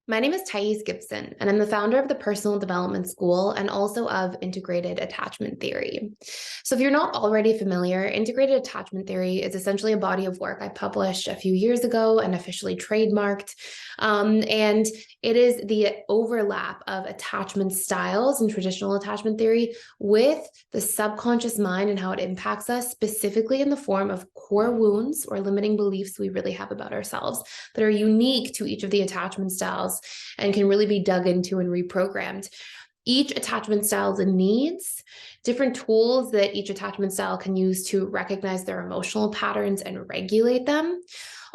My name is Thais Gibson, and I'm the founder of the Personal Development School and also of Integrated Attachment Theory. So, if you're not already familiar, Integrated Attachment Theory is essentially a body of work I published a few years ago and officially trademarked. And it is the overlap of attachment styles and traditional attachment theory with the subconscious mind and how it impacts us, specifically in the form of core wounds or limiting beliefs we really have about ourselves that are unique to each of the attachment styles and can really be dug into and reprogrammed. Each attachment style needs different tools that each attachment style can use to recognize their emotional patterns and regulate them.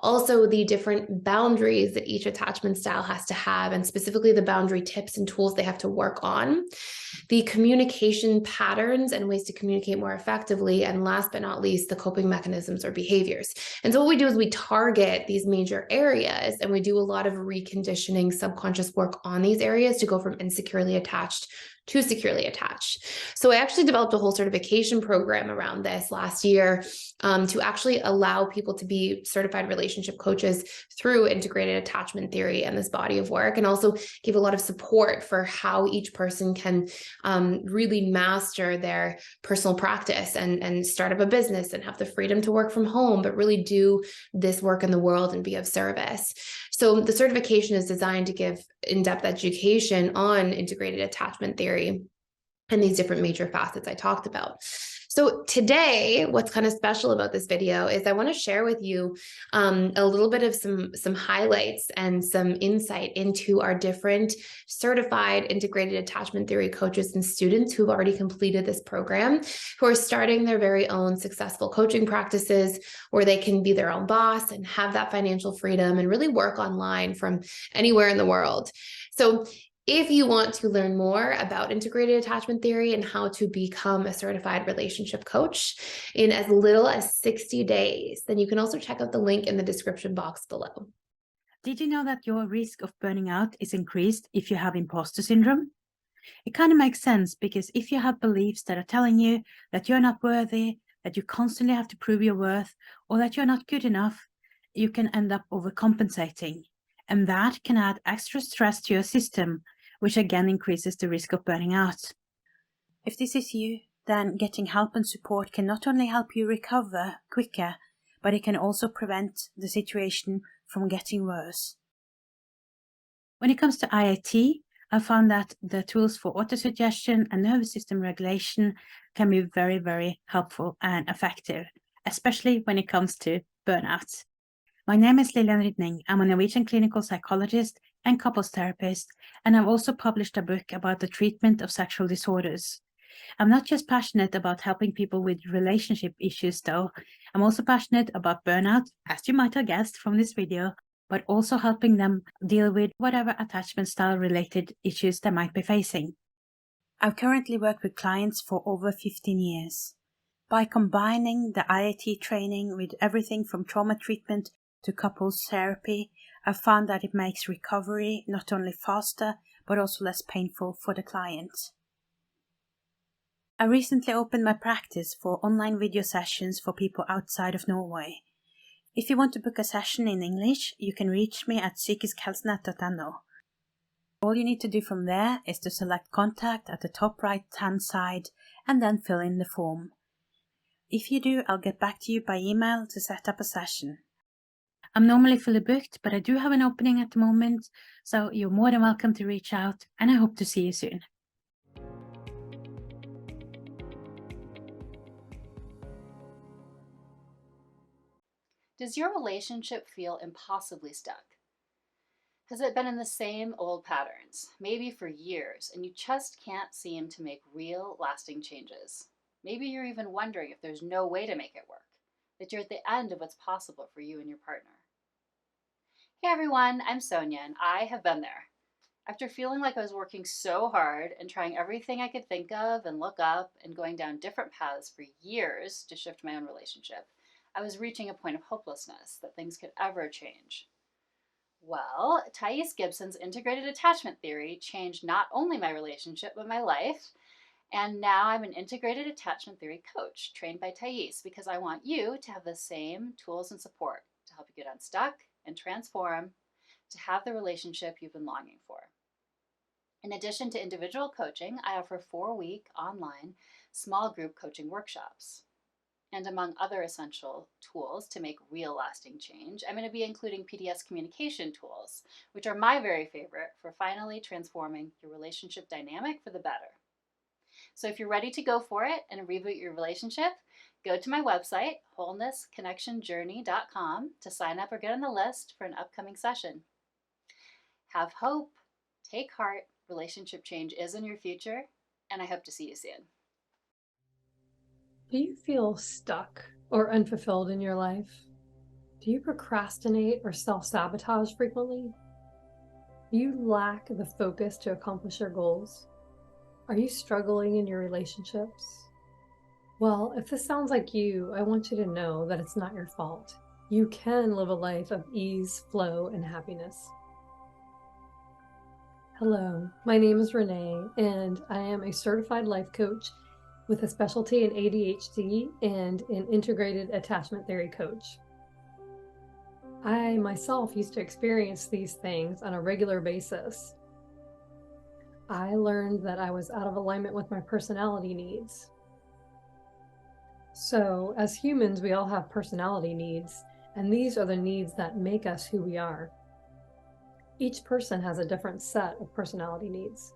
Also, the different boundaries that each attachment style has to have, and specifically the boundary tips and tools they have to work on, the communication patterns and ways to communicate more effectively, and last but not least, the coping mechanisms or behaviors. And so what we do is we target these major areas and we do a lot of reconditioning subconscious work on these areas to go from insecurely attached to securely attached. So I actually developed a whole certification program around this last year to actually allow people to be certified relationship coaches through integrated attachment theory and this body of work, and also give a lot of support for how each person can really master their personal practice and start up a business and have the freedom to work from home, but really do this work in the world and be of service. So the certification is designed to give in-depth education on integrated attachment theory and these different major facets I talked about. So today, what's kind of special about this video is I want to share with you a little bit of some highlights and some insight into our different certified integrated attachment theory coaches and students who've already completed this program, who are starting their very own successful coaching practices where they can be their own boss and have that financial freedom and really work online from anywhere in the world. So if you want to learn more about integrated attachment theory and how to become a certified relationship coach in as little as 60 days, then you can also check out the link in the description box below. Did you know that your risk of burning out is increased if you have imposter syndrome? It kind of makes sense because if you have beliefs that are telling you that you're not worthy, that you constantly have to prove your worth, or that you're not good enough, you can end up overcompensating. And that can add extra stress to your system, which again increases the risk of burning out. If this is you, then getting help and support can not only help you recover quicker, but it can also prevent the situation from getting worse. When it comes to IAT, I found that the tools for autosuggestion and nervous system regulation can be very, very helpful and effective, especially when it comes to burnout. My name is Lillian Rydning. I'm a Norwegian clinical psychologist and couples therapist, and I've also published a book about the treatment of sexual disorders. I'm not just passionate about helping people with relationship issues, though. I'm also passionate about burnout, as you might have guessed from this video, but also helping them deal with whatever attachment style related issues they might be facing. I've currently worked with clients for over 15 years. By combining the IAT training with everything from trauma treatment to couples therapy, I've found that it makes recovery not only faster, but also less painful for the client. I recently opened my practice for online video sessions for people outside of Norway. If you want to book a session in English, you can reach me at psykiskhelsenett.no. All you need to do from there is to select contact at the top right-hand side and then fill in the form. If you do, I'll get back to you by email to set up a session. I'm normally fully booked, but I do have an opening at the moment, so you're more than welcome to reach out, and I hope to see you soon. Does your relationship feel impossibly stuck? Has it been in the same old patterns, maybe for years, and you just can't seem to make real, lasting changes? Maybe you're even wondering if there's no way to make it work, that you're at the end of what's possible for you and your partner. Hey everyone, I'm Sonja, and I have been there. After feeling like I was working so hard and trying everything I could think of and look up and going down different paths for years to shift my own relationship, I was reaching a point of hopelessness that things could ever change. Well, Thais Gibson's integrated attachment theory changed not only my relationship, but my life. And now I'm an integrated attachment theory coach trained by Thais because I want you to have the same tools and support to help you get unstuck and transform to have the relationship you've been longing for. In addition to individual coaching, I offer 4-week online small group coaching workshops. And among other essential tools to make real lasting change, I'm going to be including PDS communication tools, which are my very favorite for finally transforming your relationship dynamic for the better. So if you're ready to go for it and reboot your relationship, go to my website, wholenessconnectionjourney.com, to sign up or get on the list for an upcoming session. Have hope, take heart, relationship change is in your future, and I hope to see you soon. Do you feel stuck or unfulfilled in your life? Do you procrastinate or self-sabotage frequently? Do you lack the focus to accomplish your goals? Are you struggling in your relationships? Well, if this sounds like you, I want you to know that it's not your fault. You can live a life of ease, flow, and happiness. Hello, my name is Renee, and I am a certified life coach with a specialty in ADHD and an integrated attachment theory coach. I myself used to experience these things on a regular basis. I learned that I was out of alignment with my personality needs. So, as humans, we all have personality needs, and these are the needs that make us who we are. Each person has a different set of personality needs.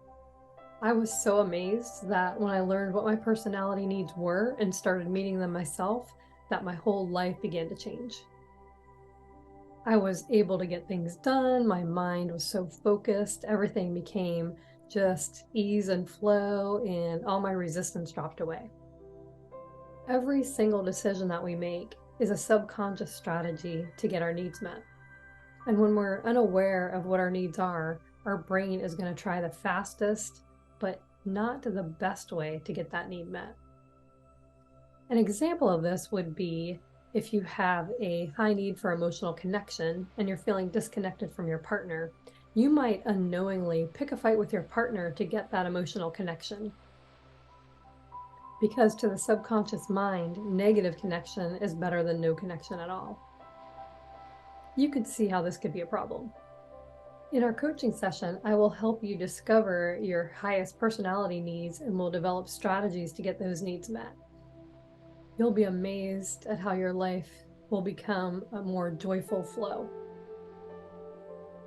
I was so amazed that when I learned what my personality needs were and started meeting them myself, that my whole life began to change. I was able to get things done, my mind was so focused, everything became just ease and flow, and all my resistance dropped away. Every single decision that we make is a subconscious strategy to get our needs met. And when we're unaware of what our needs are, our brain is going to try the fastest, but not the best way to get that need met. An example of this would be if you have a high need for emotional connection and you're feeling disconnected from your partner, you might unknowingly pick a fight with your partner to get that emotional connection. Because to the subconscious mind, negative connection is better than no connection at all. You could see how this could be a problem. In our coaching session, I will help you discover your highest personality needs and will develop strategies to get those needs met. You'll be amazed at how your life will become a more joyful flow.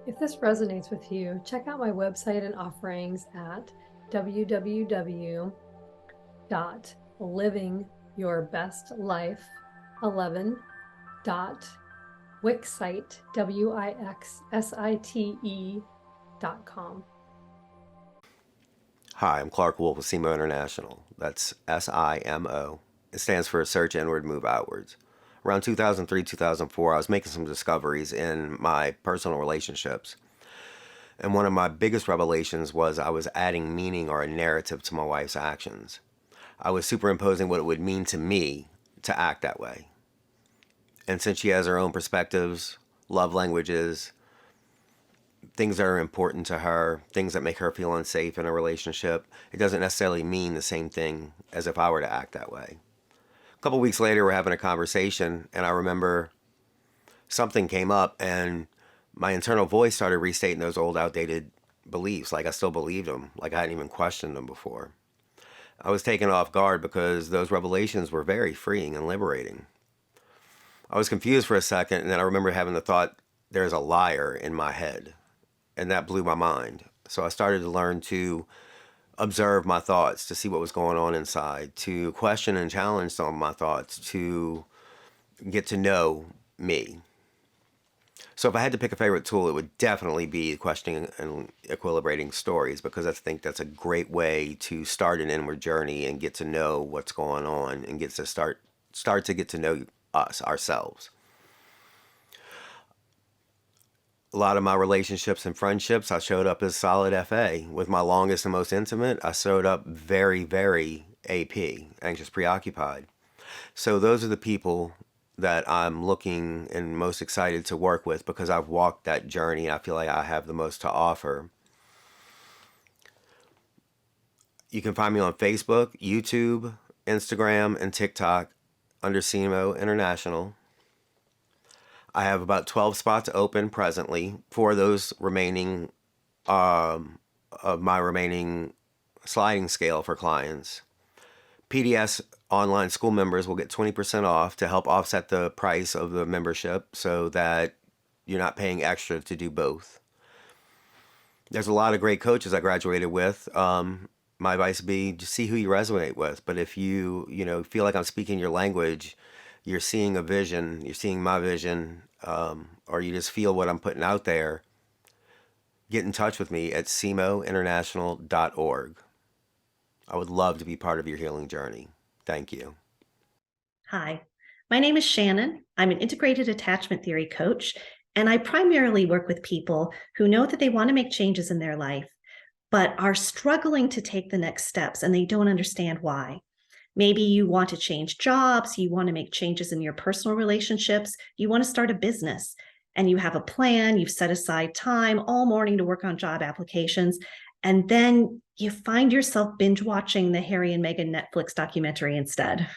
If this resonates with you, check out my website and offerings at www.livingyourbestlife11.wixsite.com. Hi, I'm Clark Wolf with SIMO International. That's SIMO. It stands for Search Inward, Move Outwards. Around 2003, 2004, I was making some discoveries in my personal relationships. And one of my biggest revelations was I was adding meaning or a narrative to my wife's actions. I was superimposing what it would mean to me to act that way. And since she has her own perspectives, love languages, things that are important to her, things that make her feel unsafe in a relationship, it doesn't necessarily mean the same thing as if I were to act that way. A couple weeks later, we're having a conversation, and I remember something came up, and my internal voice started restating those old, outdated beliefs, like I still believed them, like I hadn't even questioned them before. I was taken off guard because those revelations were very freeing and liberating. I was confused for a second, and then I remember having the thought, there's a liar in my head, and that blew my mind. So I started to learn to observe my thoughts, to see what was going on inside, to question and challenge some of my thoughts, to get to know me. So if I had to pick a favorite tool, it would definitely be questioning and equilibrating stories, because I think that's a great way to start an inward journey and get to know what's going on and get to start to get to know us, ourselves. A lot of my relationships and friendships, I showed up as solid FA. With my longest and most intimate, I showed up very, very AP, anxious, preoccupied. So those are the people that I'm looking and most excited to work with, because I've walked that journey. I feel like I have the most to offer. You can find me on Facebook, YouTube, Instagram, and TikTok under SIMO International. I have about 12 spots open presently for those remaining, of my remaining sliding scale for clients. PDS online school members will get 20% off to help offset the price of the membership so that you're not paying extra to do both. There's a lot of great coaches I graduated with. My advice would be just see who you resonate with. But if you feel like I'm speaking your language, you're seeing a vision, you're seeing my vision, or you just feel what I'm putting out there, get in touch with me at simointernational.org. I would love to be part of your healing journey. Thank you. Hi, my name is Shannon. I'm an integrated attachment theory coach, and I primarily work with people who know that they want to make changes in their life, but are struggling to take the next steps and they don't understand why. Maybe you want to change jobs, you want to make changes in your personal relationships, you want to start a business, and you have a plan, you've set aside time all morning to work on job applications, and then you find yourself binge watching the Harry and Meghan Netflix documentary instead.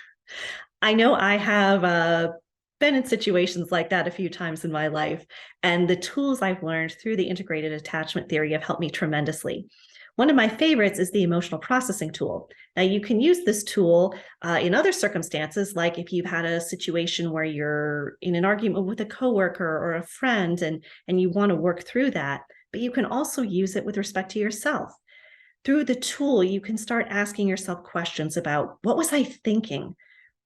I know I have been in situations like that a few times in my life, and the tools I've learned through the integrated attachment theory have helped me tremendously. One of my favorites is the emotional processing tool. Now, you can use this tool in other circumstances, like if you've had a situation where you're in an argument with a coworker or a friend and you want to work through that, but you can also use it with respect to yourself. Through the tool, you can start asking yourself questions about, what was I thinking?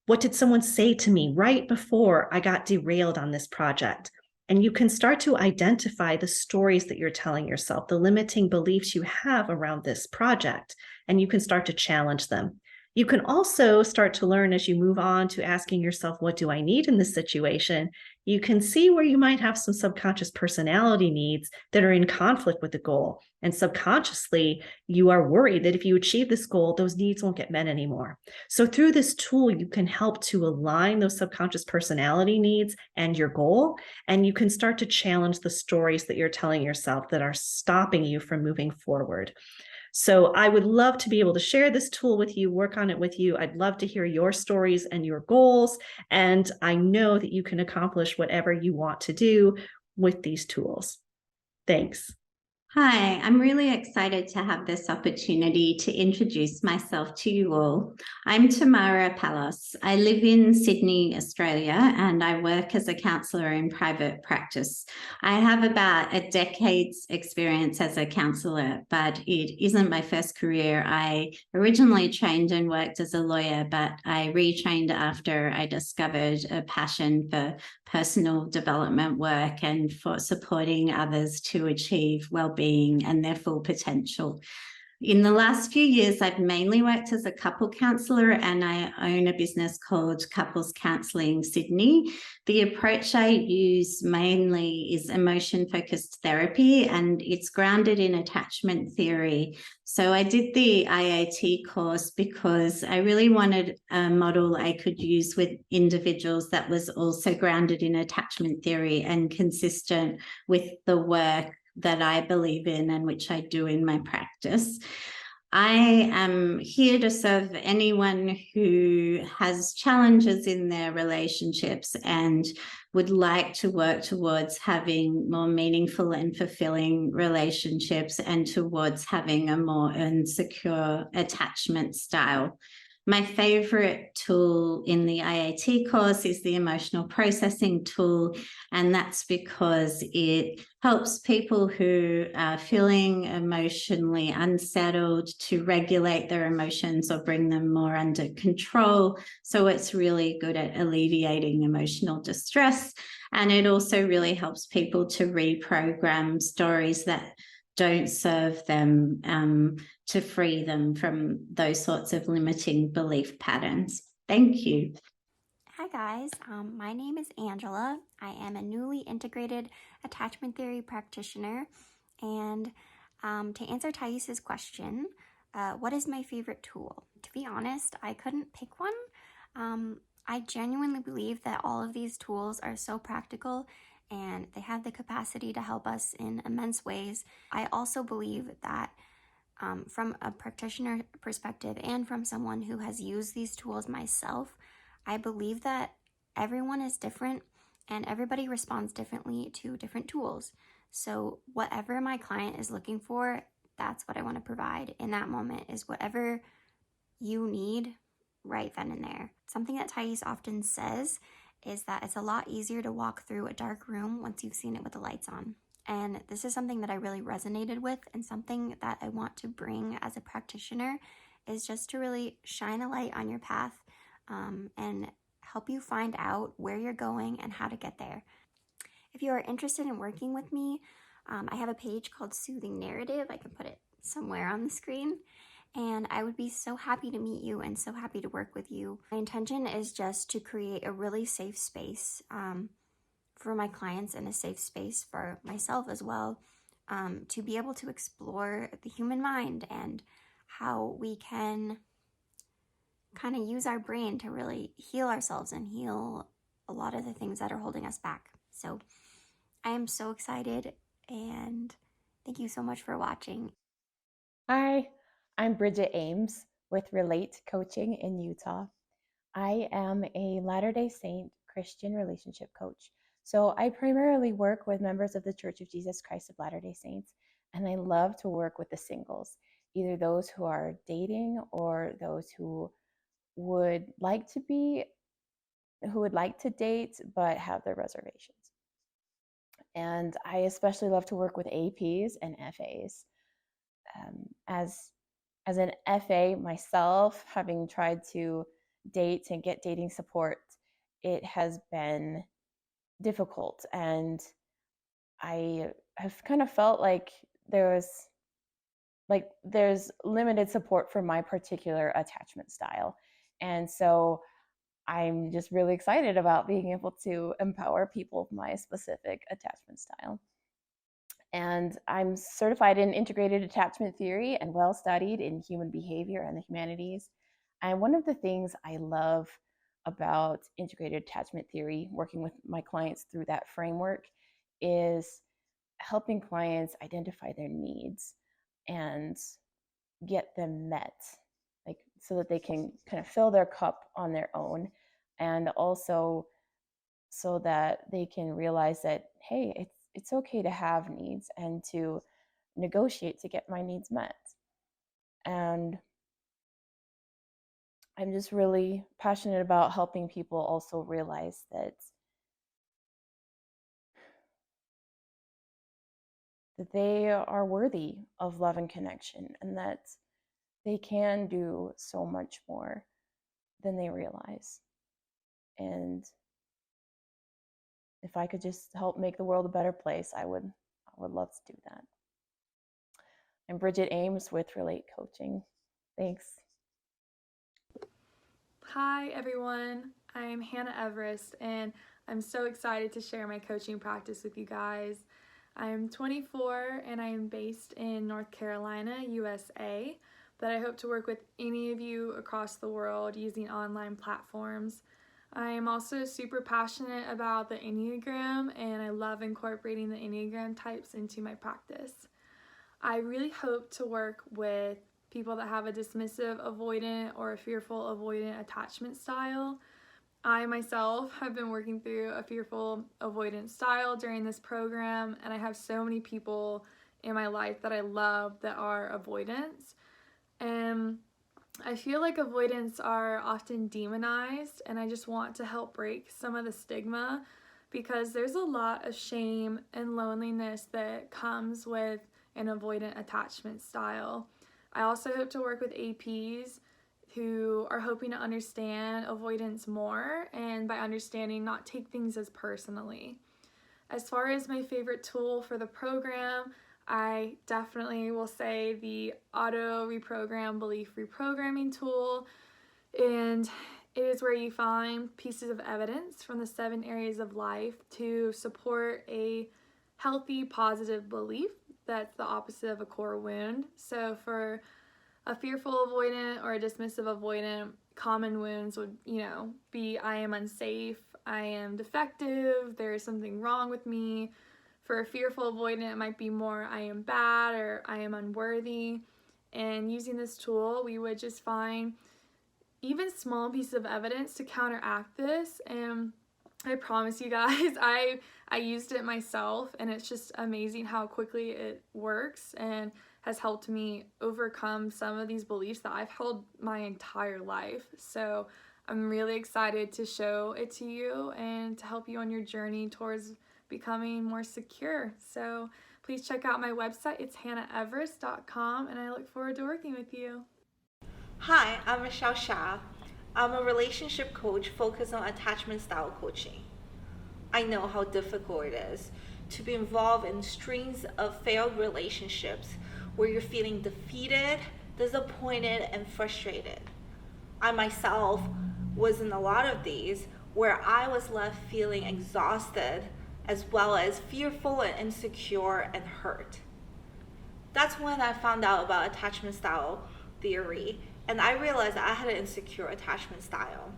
What did someone say to me right before I got derailed on this project? And you can start to identify the stories that you're telling yourself, the limiting beliefs you have around this project, and you can start to challenge them. You can also start to learn as you move on to asking yourself, what do I need in this situation? You can see where you might have some subconscious personality needs that are in conflict with the goal. And subconsciously, you are worried that if you achieve this goal, those needs won't get met anymore. So through this tool, you can help to align those subconscious personality needs and your goal, and you can start to challenge the stories that you're telling yourself that are stopping you from moving forward. So I would love to be able to share this tool with you, work on it with you. I'd love to hear your stories and your goals. And I know that you can accomplish whatever you want to do with these tools. Thanks. Hi, I'm really excited to have this opportunity to introduce myself to you all. I'm Tamara Pallos. I live in Sydney, Australia, and I work as a counsellor in private practice. I have about a decade's experience as a counsellor, but it isn't my first career. I originally trained and worked as a lawyer, but I retrained after I discovered a passion for personal development work and for supporting others to achieve well-being and their full potential. In the last few years, I've mainly worked as a couple counsellor, and I own a business called Couples Counselling Sydney. The approach I use mainly is emotion-focused therapy, and it's grounded in attachment theory. So I did the IAT course because I really wanted a model I could use with individuals that was also grounded in attachment theory and consistent with the work that I believe in and which I do in my practice. I am here to serve anyone who has challenges in their relationships and would like to work towards having more meaningful and fulfilling relationships and towards having a more secure attachment style. My favorite tool in the IAT course is the emotional processing tool, and that's because it helps people who are feeling emotionally unsettled to regulate their emotions or bring them more under control. So it's really good at alleviating emotional distress, and it also really helps people to reprogram stories that don't serve them, to free them from those sorts of limiting belief patterns. Thank you. Hi guys, my name is Angela. I am a newly integrated attachment theory practitioner, and to answer Thais's question, what is my favorite tool? To be honest, I couldn't pick one. I genuinely believe that all of these tools are so practical and they have the capacity to help us in immense ways. I also believe that from a practitioner perspective and from someone who has used these tools myself, I believe that everyone is different and everybody responds differently to different tools. So whatever my client is looking for, that's what I want to provide in that moment, is whatever you need right then and there. Something that Thais often says is that it's a lot easier to walk through a dark room once you've seen it with the lights on. And this is something that I really resonated with, and something that I want to bring as a practitioner is just to really shine a light on your path and help you find out where you're going and how to get there. If you are interested in working with me, I have a page called Soothing Narrative. I can put it somewhere on the screen. And I would be so happy to meet you and so happy to work with you. My intention is just to create a really safe space for my clients and a safe space for myself as well, to be able to explore the human mind and how we can kind of use our brain to really heal ourselves and heal a lot of the things that are holding us back. So I am so excited, and thank you so much for watching. Hi, I'm Bridget Ames with Relate Coaching in Utah. I am a Latter-day Saint Christian relationship coach. So I primarily work with members of the Church of Jesus Christ of Latter-day Saints, and I love to work with the singles, either those who are dating or those who would like to date but have their reservations. And I especially love to work with APs and FAs. As an FA myself, having tried to date and get dating support, it has been difficult, and I have kind of felt like there's limited support for my particular attachment style. And so I'm just really excited about being able to empower people with my specific attachment style. And I'm certified in integrated attachment theory and well studied in human behavior and the humanities. And one of the things I love about integrated attachment theory, working with my clients through that framework, is helping clients identify their needs and get them met, like so that they can kind of fill their cup on their own, and also so that they can realize that, hey, it's okay to have needs and to negotiate to get my needs met. And I'm just really passionate about helping people also realize that they are worthy of love and connection, and that they can do so much more than they realize. And if I could just help make the world a better place, I would love to do that. I'm Bridget Ames with Relate Coaching. Thanks. Hi everyone, I'm Hannah Everest, and I'm so excited to share my coaching practice with you guys. I'm 24 and I am based in North Carolina, USA, but I hope to work with any of you across the world using online platforms. I am also super passionate about the Enneagram, and I love incorporating the Enneagram types into my practice. I really hope to work with people that have a dismissive avoidant or a fearful avoidant attachment style. I myself have been working through a fearful avoidant style during this program, and I have so many people in my life that I love that are avoidants. And I feel like avoidants are often demonized, and I just want to help break some of the stigma, because there's a lot of shame and loneliness that comes with an avoidant attachment style. I also hope to work with APs who are hoping to understand avoidance more, and by understanding, not take things as personally. As far as my favorite tool for the program, I definitely will say the auto reprogram belief reprogramming tool, and it is where you find pieces of evidence from the 7 areas of life to support a healthy, positive belief that's the opposite of a core wound. So for a fearful avoidant or a dismissive avoidant, common wounds would, be I am unsafe, I am defective, there is something wrong with me. For a fearful avoidant, it might be more I am bad or I am unworthy. And using this tool, we would just find even small pieces of evidence to counteract this. And I promise you guys, I used it myself, and it's just amazing how quickly it works and has helped me overcome some of these beliefs that I've held my entire life. So I'm really excited to show it to you and to help you on your journey towards becoming more secure. So please check out my website. It's hannaheverest.com, and I look forward to working with you. Hi, I'm Michelle Shah. I'm a relationship coach focused on attachment style coaching. I know how difficult it is to be involved in strings of failed relationships where you're feeling defeated, disappointed, and frustrated. I myself was in a lot of these where I was left feeling exhausted as well as fearful and insecure and hurt. That's when I found out about attachment style theory, and I realized that I had an insecure attachment style.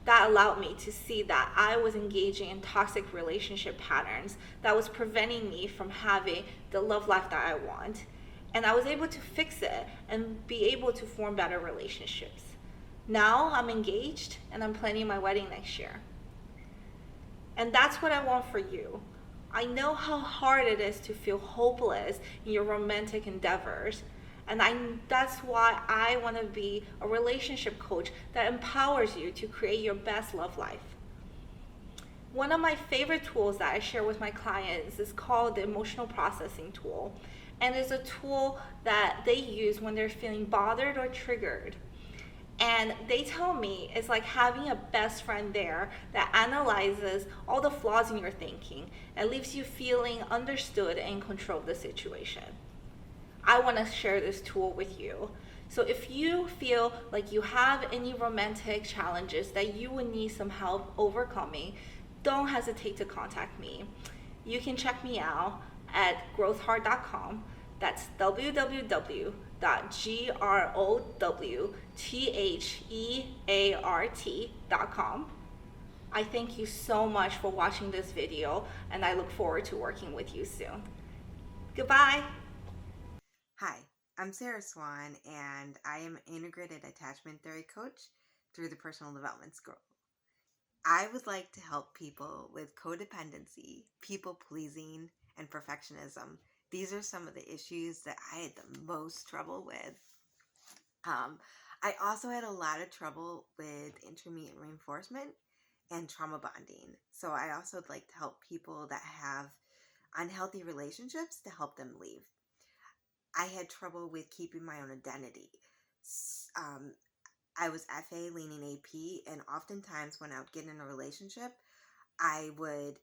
That allowed me to see that I was engaging in toxic relationship patterns that was preventing me from having the love life that I want. And I was able to fix it and be able to form better relationships. Now I'm engaged and I'm planning my wedding next year. And that's what I want for you. I know how hard it is to feel hopeless in your romantic endeavors. And that's why I want to be a relationship coach that empowers you to create your best love life. One of my favorite tools that I share with my clients is called the emotional processing tool. And it's a tool that they use when they're feeling bothered or triggered. And they tell me it's like having a best friend there that analyzes all the flaws in your thinking and leaves you feeling understood and in control of the situation. I want to share this tool with you. So if you feel like you have any romantic challenges that you would need some help overcoming, don't hesitate to contact me. You can check me out at growthheart.com. That's www.growthheart.com. I thank you so much for watching this video, and I look forward to working with you soon. Goodbye. Hi, I'm Sarah Swan, and I am an integrated attachment theory coach through the Personal Development School. I would like to help people with codependency, people-pleasing, and perfectionism. These are some of the issues that I had the most trouble with. I also had a lot of trouble with intermediate reinforcement and trauma bonding. So I also would like to help people that have unhealthy relationships to help them leave. I had trouble with keeping my own identity. I was FA leaning AP, and oftentimes when I would get in a relationship, I would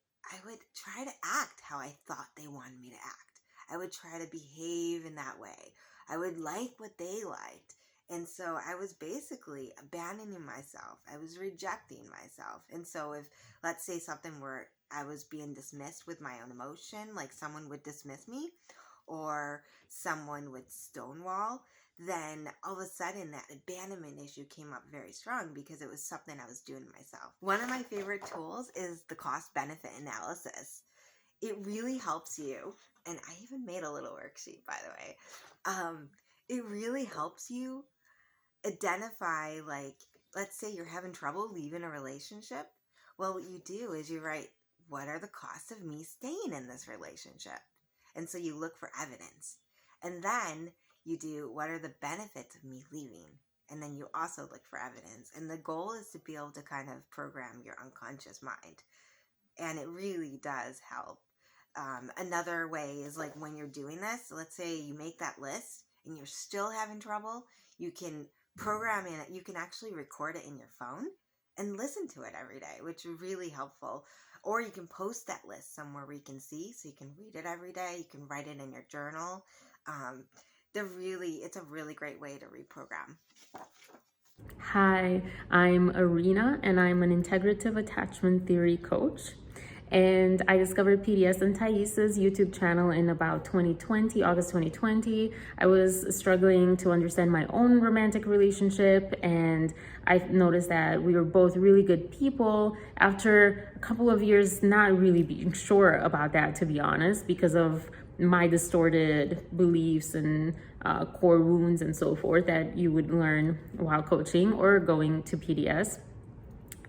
try to act how I thought they wanted me to act. I would try to behave in that way. I would like what they liked. And so I was basically abandoning myself. I was rejecting myself. And so if, let's say something where I was being dismissed with my own emotion, like someone would dismiss me, or someone would stonewall, then all of a sudden that abandonment issue came up very strong because it was something I was doing to myself. One of my favorite tools is the cost-benefit analysis. It really helps you, and I even made a little worksheet, by the way. It really helps you identify, like, let's say you're having trouble leaving a relationship. Well, what you do is you write, what are the costs of me staying in this relationship? And so you look for evidence. And then you do, what are the benefits of me leaving? And then you also look for evidence. And the goal is to be able to kind of program your unconscious mind. And it really does help. Another way is like when you're doing this, let's say you make that list and you're still having trouble, you can program in it. You can actually record it in your phone and listen to it every day, which is really helpful. Or you can post that list somewhere where you can see, so you can read it every day. You can write it in your journal. It's a really great way to reprogram. Hi, I'm Arina, and I'm an integrative attachment theory coach. And I discovered PDS and Thais's YouTube channel in about 2020, August 2020. I was struggling to understand my own romantic relationship, and I noticed that we were both really good people after a couple of years not really being sure about that, to be honest, because of my distorted beliefs and core wounds and so forth that you would learn while coaching or going to PDS.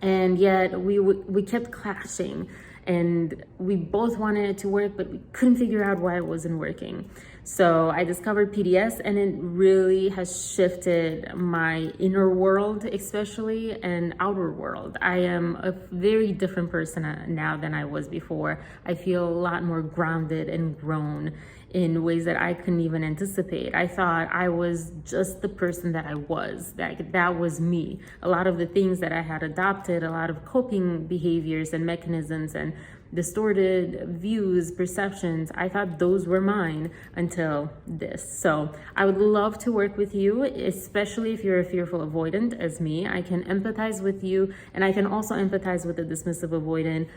And yet we kept clashing, and we both wanted it to work, but we couldn't figure out why it wasn't working. So I discovered PDS, and it really has shifted my inner world, especially, and outer world. I am a very different person now than I was before. I feel a lot more grounded and grown in ways that I couldn't even anticipate. I thought I was just the person that I was, that was me. A lot of the things that I had adopted, a lot of coping behaviors and mechanisms and distorted views, perceptions, I thought those were mine until this. So I would love to work with you, especially if you're a fearful avoidant as me. I can empathize with you, and I can also empathize with the dismissive avoidant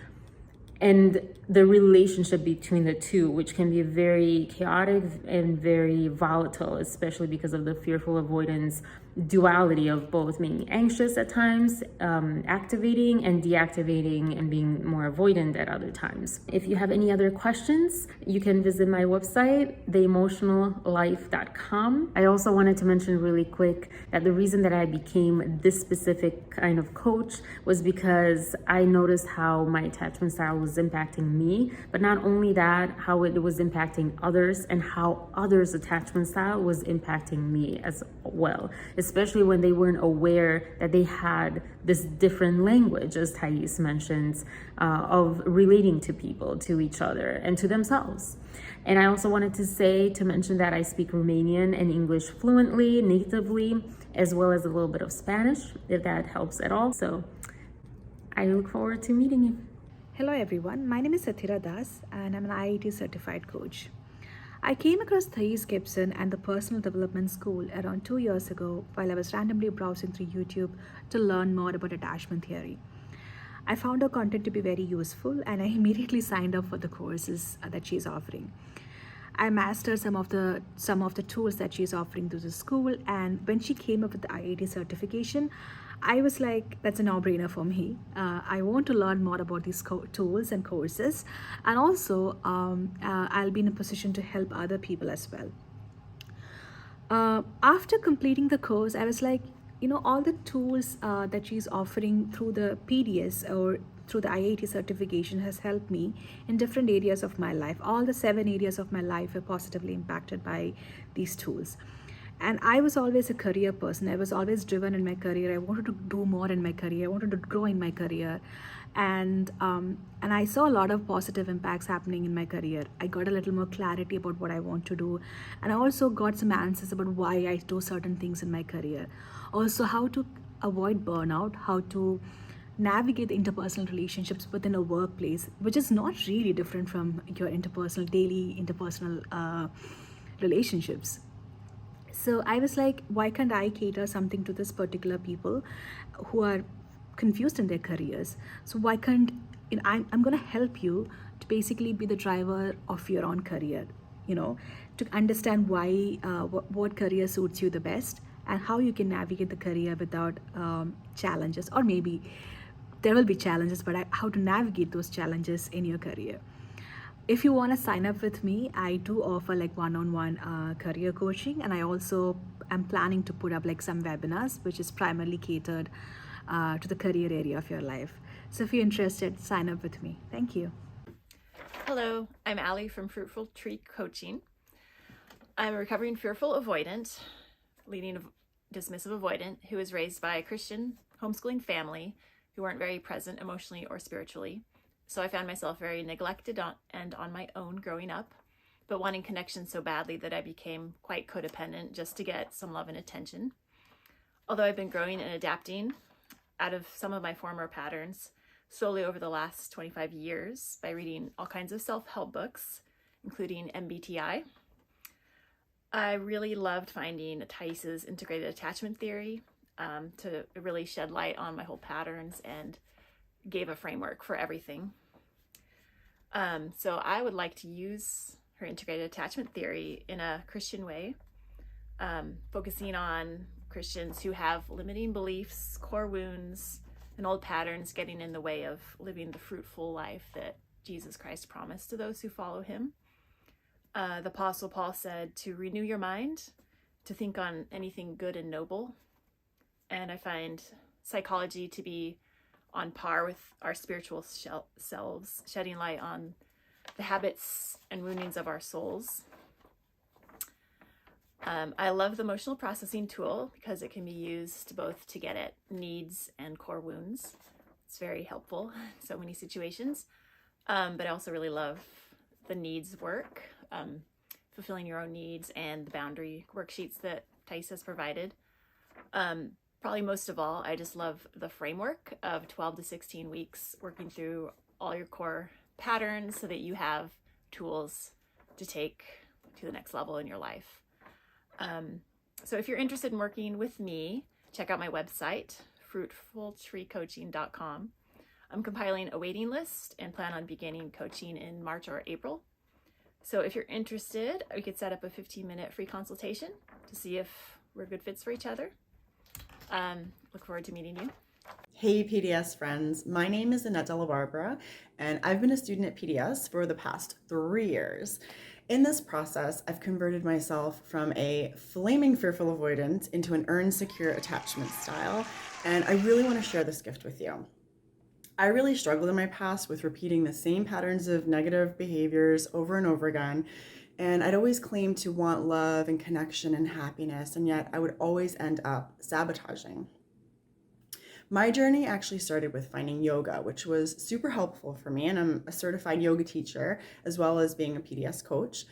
and the relationship between the two, which can be very chaotic and very volatile, especially because of the fearful avoidance duality of both being anxious at times, activating and deactivating, and being more avoidant at other times. If you have any other questions, you can visit my website, theemotionallife.com. I also wanted to mention really quick that the reason that I became this specific kind of coach was because I noticed how my attachment style was impacting me, but not only that, how it was impacting others and how others' attachment style was impacting me as well, especially when they weren't aware that they had this different language, as Thais mentions, of relating to people, to each other, and to themselves. And I also wanted to mention that I speak Romanian and English fluently, natively, as well as a little bit of Spanish, if that helps at all. So I look forward to meeting you. Hello everyone, my name is Satira Das and I'm an IIT certified coach. I came across Thais Gibson and the Personal Development School around 2 years ago while I was randomly browsing through YouTube to learn more about attachment theory. I found her content to be very useful and I immediately signed up for the courses that she's offering. I mastered some of the tools that she's offering through the school, and when she came up with the IIT certification, I was like, that's a no-brainer for me. I want to learn more about these tools and courses, and also I'll be in a position to help other people as well. After completing the course, I was like, all the tools that she's offering through the PDS or through the IIT certification has helped me in different areas of my life. All the 7 areas of my life are positively impacted by these tools. And I was always a career person. I was always driven in my career. I wanted to do more in my career. I wanted to grow in my career. And I saw a lot of positive impacts happening in my career. I got a little more clarity about what I want to do. And I also got some answers about why I do certain things in my career. Also, how to avoid burnout, how to navigate interpersonal relationships within a workplace, which is not really different from your daily interpersonal relationships. So I was like, why can't I cater something to this particular people who are confused in their careers? So why can't I'm going to help you to basically be the driver of your own career, to understand why what career suits you the best and how you can navigate the career without challenges, or maybe there will be challenges, but how to navigate those challenges in your career. If you want to sign up with me, I do offer like one-on-one career coaching, and I also am planning to put up like some webinars, which is primarily catered to the career area of your life. So if you're interested, sign up with me. Thank you. Hello, I'm Allie from Fruitful Tree Coaching. I'm a recovering fearful avoidant, leading dismissive avoidant, who was raised by a Christian homeschooling family who weren't very present emotionally or spiritually. So I found myself very neglected and on my own growing up, but wanting connection so badly that I became quite codependent just to get some love and attention. Although I've been growing and adapting out of some of my former patterns slowly over the last 25 years by reading all kinds of self-help books, including MBTI. I really loved finding Thais's integrated attachment theory to really shed light on my whole patterns and gave a framework for everything. So I would like to use her integrated attachment theory in a Christian way, focusing on Christians who have limiting beliefs, core wounds, and old patterns getting in the way of living the fruitful life that Jesus Christ promised to those who follow him. The Apostle Paul said to renew your mind, to think on anything good and noble. And I find psychology to be on par with our spiritual selves, shedding light on the habits and woundings of our souls. I love the emotional processing tool because it can be used both to get at needs and core wounds. It's very helpful in so many situations. But I also really love the needs work, fulfilling your own needs, and the boundary worksheets that Thais has provided. Probably most of all, I just love the framework of 12 to 16 weeks, working through all your core patterns so that you have tools to take to the next level in your life. So if you're interested in working with me, check out my website, fruitfultreecoaching.com. I'm compiling a waiting list and plan on beginning coaching in March or April. So if you're interested, we could set up a 15-minute free consultation to see if we're good fits for each other. Look forward to meeting you. Hey PDS friends, my name is Annette Delabarbara, and I've been a student at PDS for the past 3 years. In this process, I've converted myself from a flaming fearful avoidant into an earn secure attachment style, and I really want to share this gift with you. I really struggled in my past with repeating the same patterns of negative behaviors over and over again, and I'd always claimed to want love and connection and happiness, and yet I would always end up sabotaging. My journey actually started with finding yoga, which was super helpful for me, and I'm a certified yoga teacher as well as being a PDS coach.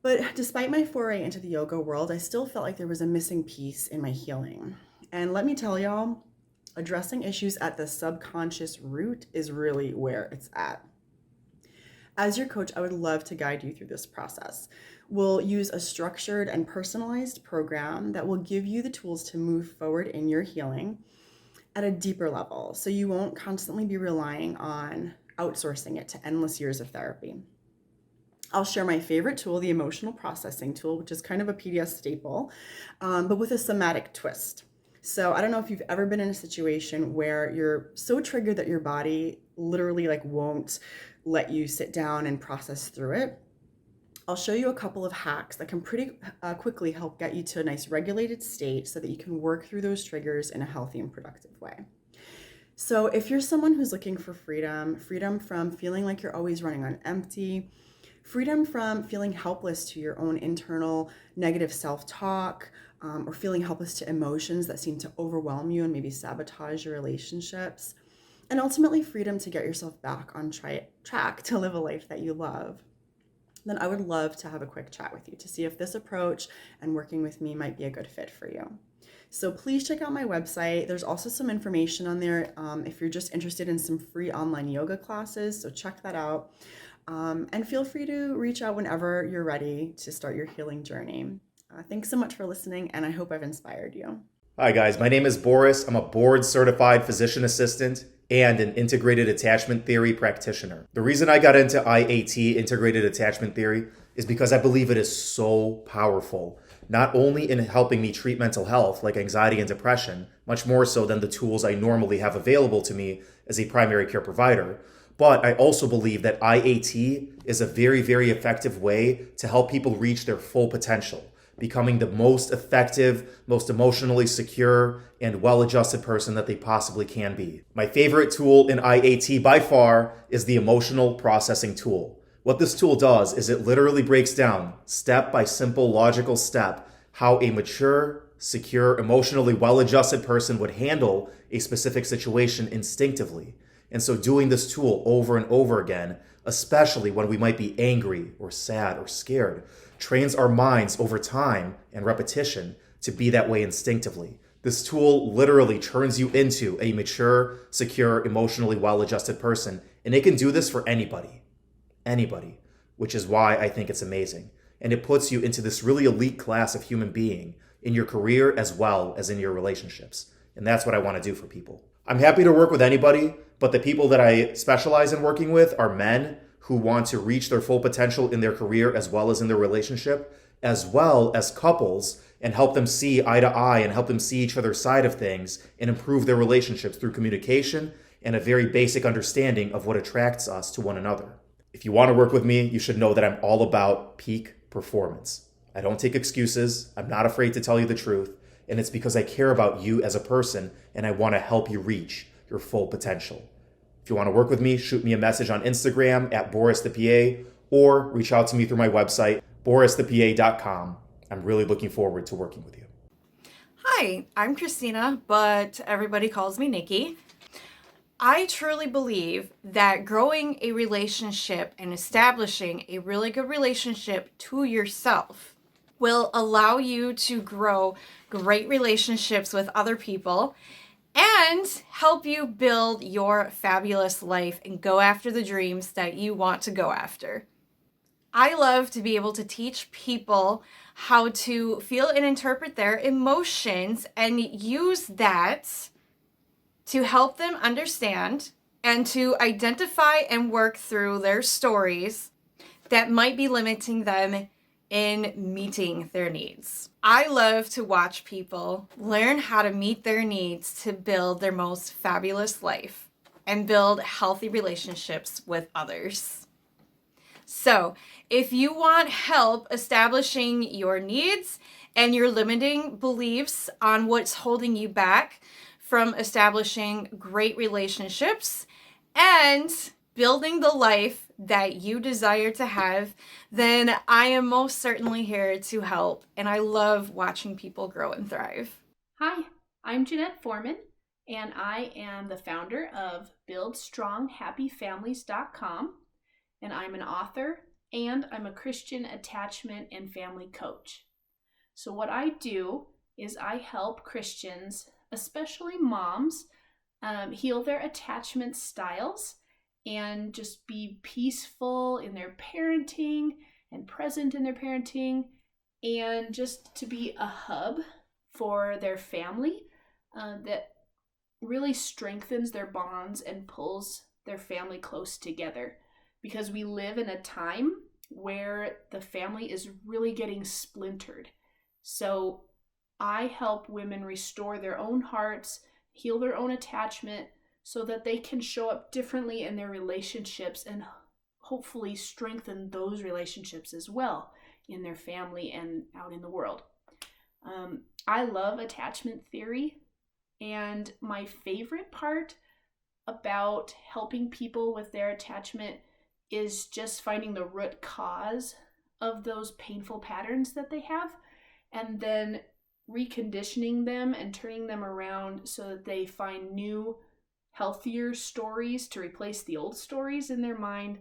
But despite my foray into the yoga world, I still felt like there was a missing piece in my healing. And let me tell y'all, addressing issues at the subconscious root is really where it's at. As your coach, I would love to guide you through this process. We'll use a structured and personalized program that will give you the tools to move forward in your healing at a deeper level, so you won't constantly be relying on outsourcing it to endless years of therapy. I'll share my favorite tool, the emotional processing tool, which is kind of a PDS staple, but with a somatic twist. So I don't know if you've ever been in a situation where you're so triggered that your body literally won't let you sit down and process through it. I'll show you a couple of hacks that can pretty quickly help get you to a nice regulated state so that you can work through those triggers in a healthy and productive way. So if you're someone who's looking for freedom from feeling like you're always running on empty, freedom from feeling helpless to your own internal negative self-talk, or feeling helpless to emotions that seem to overwhelm you and maybe sabotage your relationships, and ultimately freedom to get yourself back on track to live a life that you love, then I would love to have a quick chat with you to see if this approach and working with me might be a good fit for you. So please check out my website. There's also some information on there if you're just interested in some free online yoga classes, so check that out. And feel free to reach out whenever you're ready to start your healing journey. Thanks so much for listening, and I hope I've inspired you. Hi guys, my name is Boris. I'm a board certified physician assistant and an integrated attachment theory practitioner. The reason I got into IAT, integrated attachment theory, is because I believe it is so powerful, not only in helping me treat mental health like anxiety and depression, much more so than the tools I normally have available to me as a primary care provider, but I also believe that IAT is a very, very effective way to help people reach their full potential, becoming the most effective, most emotionally secure, and well-adjusted person that they possibly can be. My favorite tool in IAT by far is the emotional processing tool. What this tool does is it literally breaks down, step by simple logical step, how a mature, secure, emotionally well-adjusted person would handle a specific situation instinctively. And so doing this tool over and over again, especially when we might be angry or sad or scared, trains our minds over time and repetition to be that way instinctively. This tool literally turns you into a mature, secure, emotionally well-adjusted person, and it can do this for anybody, which is why I think it's amazing. And it puts you into this really elite class of human being in your career as well as in your relationships. And that's what I want to do for people. I'm happy to work with anybody, but the people that I specialize in working with are men who want to reach their full potential in their career as well as in their relationship, as well as couples, and help them see eye to eye and help them see each other's side of things and improve their relationships through communication and a very basic understanding of what attracts us to one another. If you want to work with me, you should know that I'm all about peak performance. I don't take excuses. I'm not afraid to tell you the truth. And it's because I care about you as a person and I want to help you reach your full potential. If you want to work with me, shoot me a message on Instagram at BorisThePA or reach out to me through my website, boristhepa.com. I'm really looking forward to working with you. Hi, I'm Christina, but everybody calls me Nikki. I truly believe that growing a relationship and establishing a really good relationship to yourself will allow you to grow great relationships with other people and help you build your fabulous life and go after the dreams that you want to go after. I love to be able to teach people how to feel and interpret their emotions and use that to help them understand and to identify and work through their stories that might be limiting them in meeting their needs. I love to watch people learn how to meet their needs to build their most fabulous life and build healthy relationships with others. So, if you want help establishing your needs and your limiting beliefs on what's holding you back from establishing great relationships and building the life that you desire to have, then I am most certainly here to help. And I love watching people grow and thrive. Hi, I'm Janette Foreman, and I am the founder of BuildStrongHappyFamilies.com, and I'm an author and I'm a Christian attachment and family coach. So what I do is I help Christians, especially moms, heal their attachment styles and just be peaceful in their parenting and present in their parenting, and just to be a hub for their family that really strengthens their bonds and pulls their family close together. Because we live in a time where the family is really getting splintered. So I help women restore their own hearts, heal their own attachment, so that they can show up differently in their relationships and hopefully strengthen those relationships as well in their family and out in the world. I love attachment theory, and my favorite part about helping people with their attachment is just finding the root cause of those painful patterns that they have, and then reconditioning them and turning them around so that they find new, healthier stories to replace the old stories in their mind,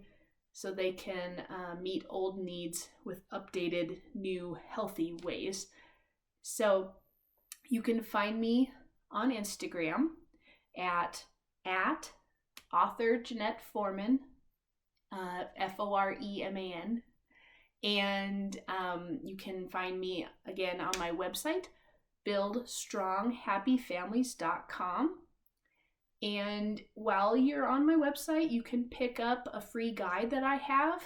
so they can meet old needs with updated, new, healthy ways. So you can find me on Instagram at author Janette Foreman, Foreman, and you can find me again on my website, BuildStrongHappyFamilies.com. And while you're on my website, you can pick up a free guide that I have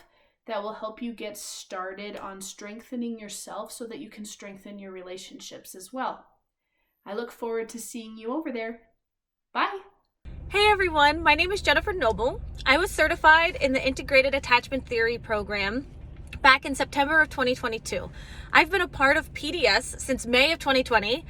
that will help you get started on strengthening yourself so that you can strengthen your relationships as well. I look forward to seeing you over there. Bye. Hey everyone, my name is Jennifer Noble. I was certified in the Integrated Attachment Theory program back in September of 2022. I've been a part of PDS since May of 2020,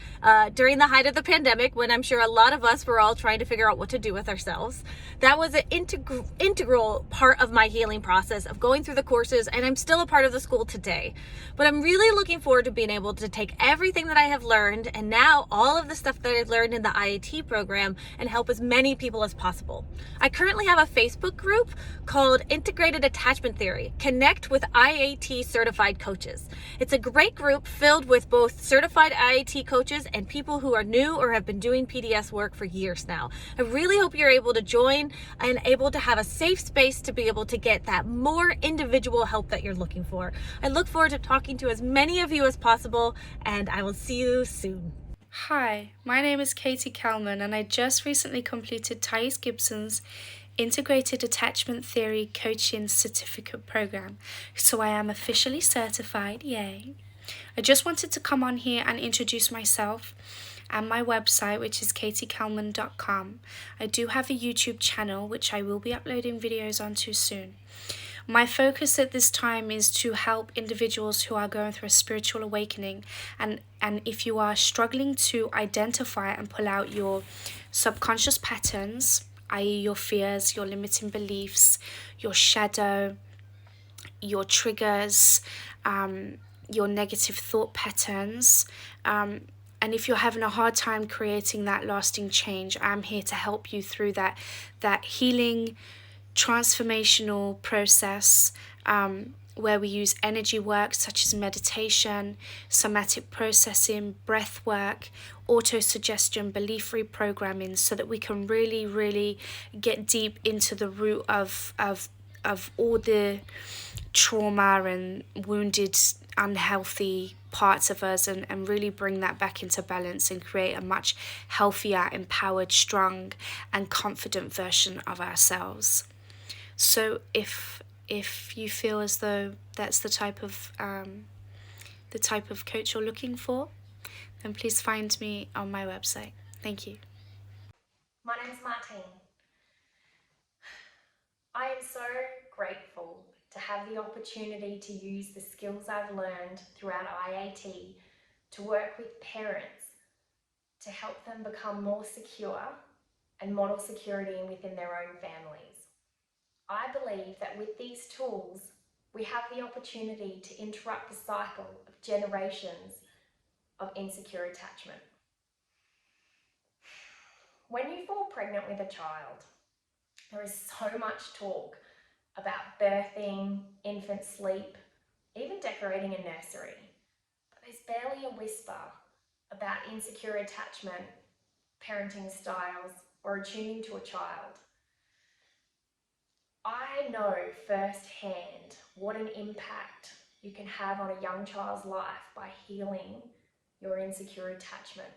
during the height of the pandemic, when I'm sure a lot of us were all trying to figure out what to do with ourselves. That was an integral part of my healing process of going through the courses, and I'm still a part of the school today. But I'm really looking forward to being able to take everything that I have learned, and now all of the stuff that I've learned in the IAT program, and help as many people as possible. I currently have a Facebook group called Integrated Attachment Theory, Connect with IAT certified coaches. It's a great group filled with both certified IAT coaches and people who are new or have been doing PDS work for years now. I really hope you're able to join and able to have a safe space to be able to get that more individual help that you're looking for. I look forward to talking to as many of you as possible, and I will see you soon. Hi, my name is Katie Kelman, and I just recently completed Thais Gibson's Integrated Attachment Theory Coaching Certificate Program, so I am officially certified, yay. I just wanted to come on here and introduce myself and my website, which is katiekelman.com. I do have a YouTube channel, which I will be uploading videos onto soon. My focus at this time is to help individuals who are going through a spiritual awakening, and if you are struggling to identify and pull out your subconscious patterns, i.e. your fears, your limiting beliefs, your shadow, your triggers, your negative thought patterns. And if you're having a hard time creating that lasting change, I'm here to help you through that healing, transformational process, where we use energy work such as meditation, somatic processing, breath work, auto-suggestion, belief reprogramming, so that we can really, really get deep into the root of all the trauma and wounded, unhealthy parts of us, and really bring that back into balance and create a much healthier, empowered, strong and confident version of ourselves. So if you feel as though that's the type of coach you're looking for, then please find me on my website. Thank you. My name's Martine. I am so grateful to have the opportunity to use the skills I've learned throughout IAT to work with parents to help them become more secure and model security within their own families. I believe that with these tools, we have the opportunity to interrupt the cycle of generations of insecure attachment. When you fall pregnant with a child, there is so much talk about birthing, infant sleep, even decorating a nursery. But there's barely a whisper about insecure attachment, parenting styles, or attuning to a child. I know firsthand what an impact you can have on a young child's life by healing your insecure attachment.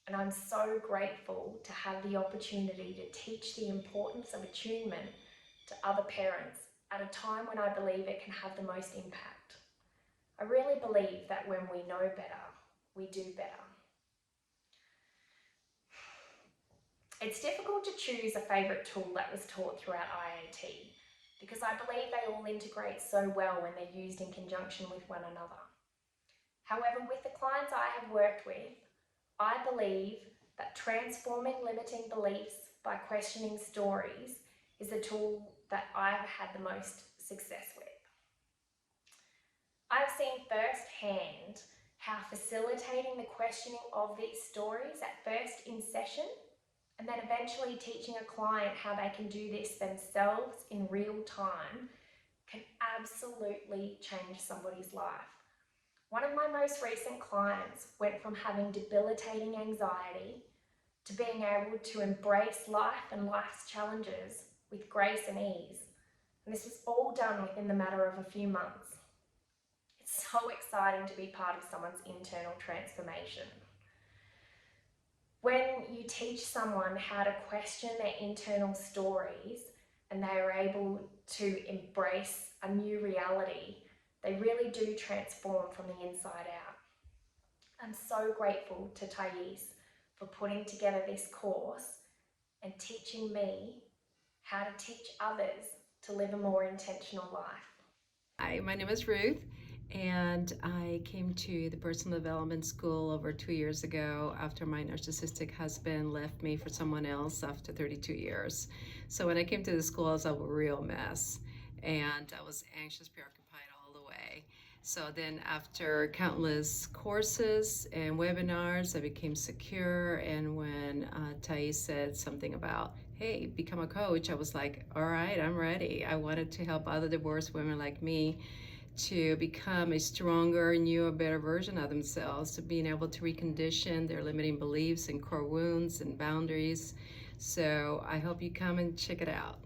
And I'm so grateful to have the opportunity to teach the importance of attunement to other parents at a time when I believe it can have the most impact. I really believe that when we know better, we do better. It's difficult to choose a favourite tool that was taught throughout IAT because I believe they all integrate so well when they're used in conjunction with one another. However, with the clients I have worked with, I believe that transforming limiting beliefs by questioning stories is the tool that I've had the most success with. I've seen firsthand how facilitating the questioning of these stories at first in session and then eventually teaching a client how they can do this themselves in real time can absolutely change somebody's life. One of my most recent clients went from having debilitating anxiety to being able to embrace life and life's challenges with grace and ease. And this was all done within the matter of a few months. It's so exciting to be part of someone's internal transformation. When you teach someone how to question their internal stories and they are able to embrace a new reality, they really do transform from the inside out. I'm so grateful to Thais for putting together this course and teaching me how to teach others to live a more intentional life. Hi, my name is Ruth, and I came to the Personal Development School over 2 years ago after my narcissistic husband left me for someone else after 32 years. So when I came to the school, I was a real mess, and I was anxious, preoccupied all the way. So then after countless courses and webinars, I became secure, and when Thais said something about, hey, become a coach, I was like, all right, I'm ready. I wanted to help other divorced women like me to become a stronger, newer, better version of themselves, to being able to recondition their limiting beliefs and core wounds and boundaries. So I hope you come and check it out.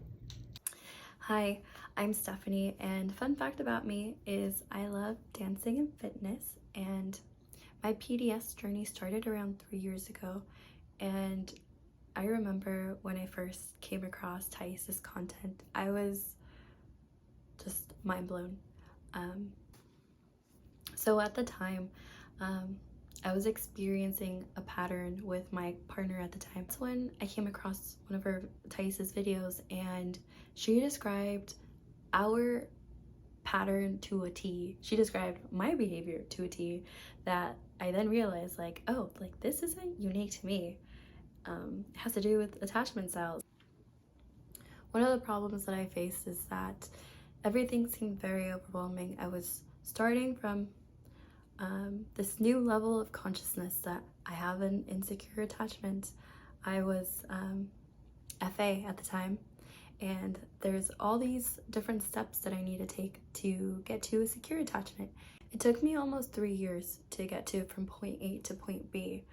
Hi, I'm Stephanie, and fun fact about me is I love dancing and fitness, and my PDS journey started around 3 years ago, and I remember when I first came across Thais' content, I was just mind blown. So at the time, I was experiencing a pattern with my partner at the time. That's when I came across one of Thais' videos, and she described our pattern to a T. She described my behavior to a T, that I then realized, like, oh, like this isn't unique to me. has to do with attachment styles. One of the problems that I faced is that everything seemed very overwhelming. I was starting from this new level of consciousness that I have an insecure attachment. I was FA at the time, and there's all these different steps that I need to take to get to a secure attachment. It took me almost 3 years to get to from point A to point B.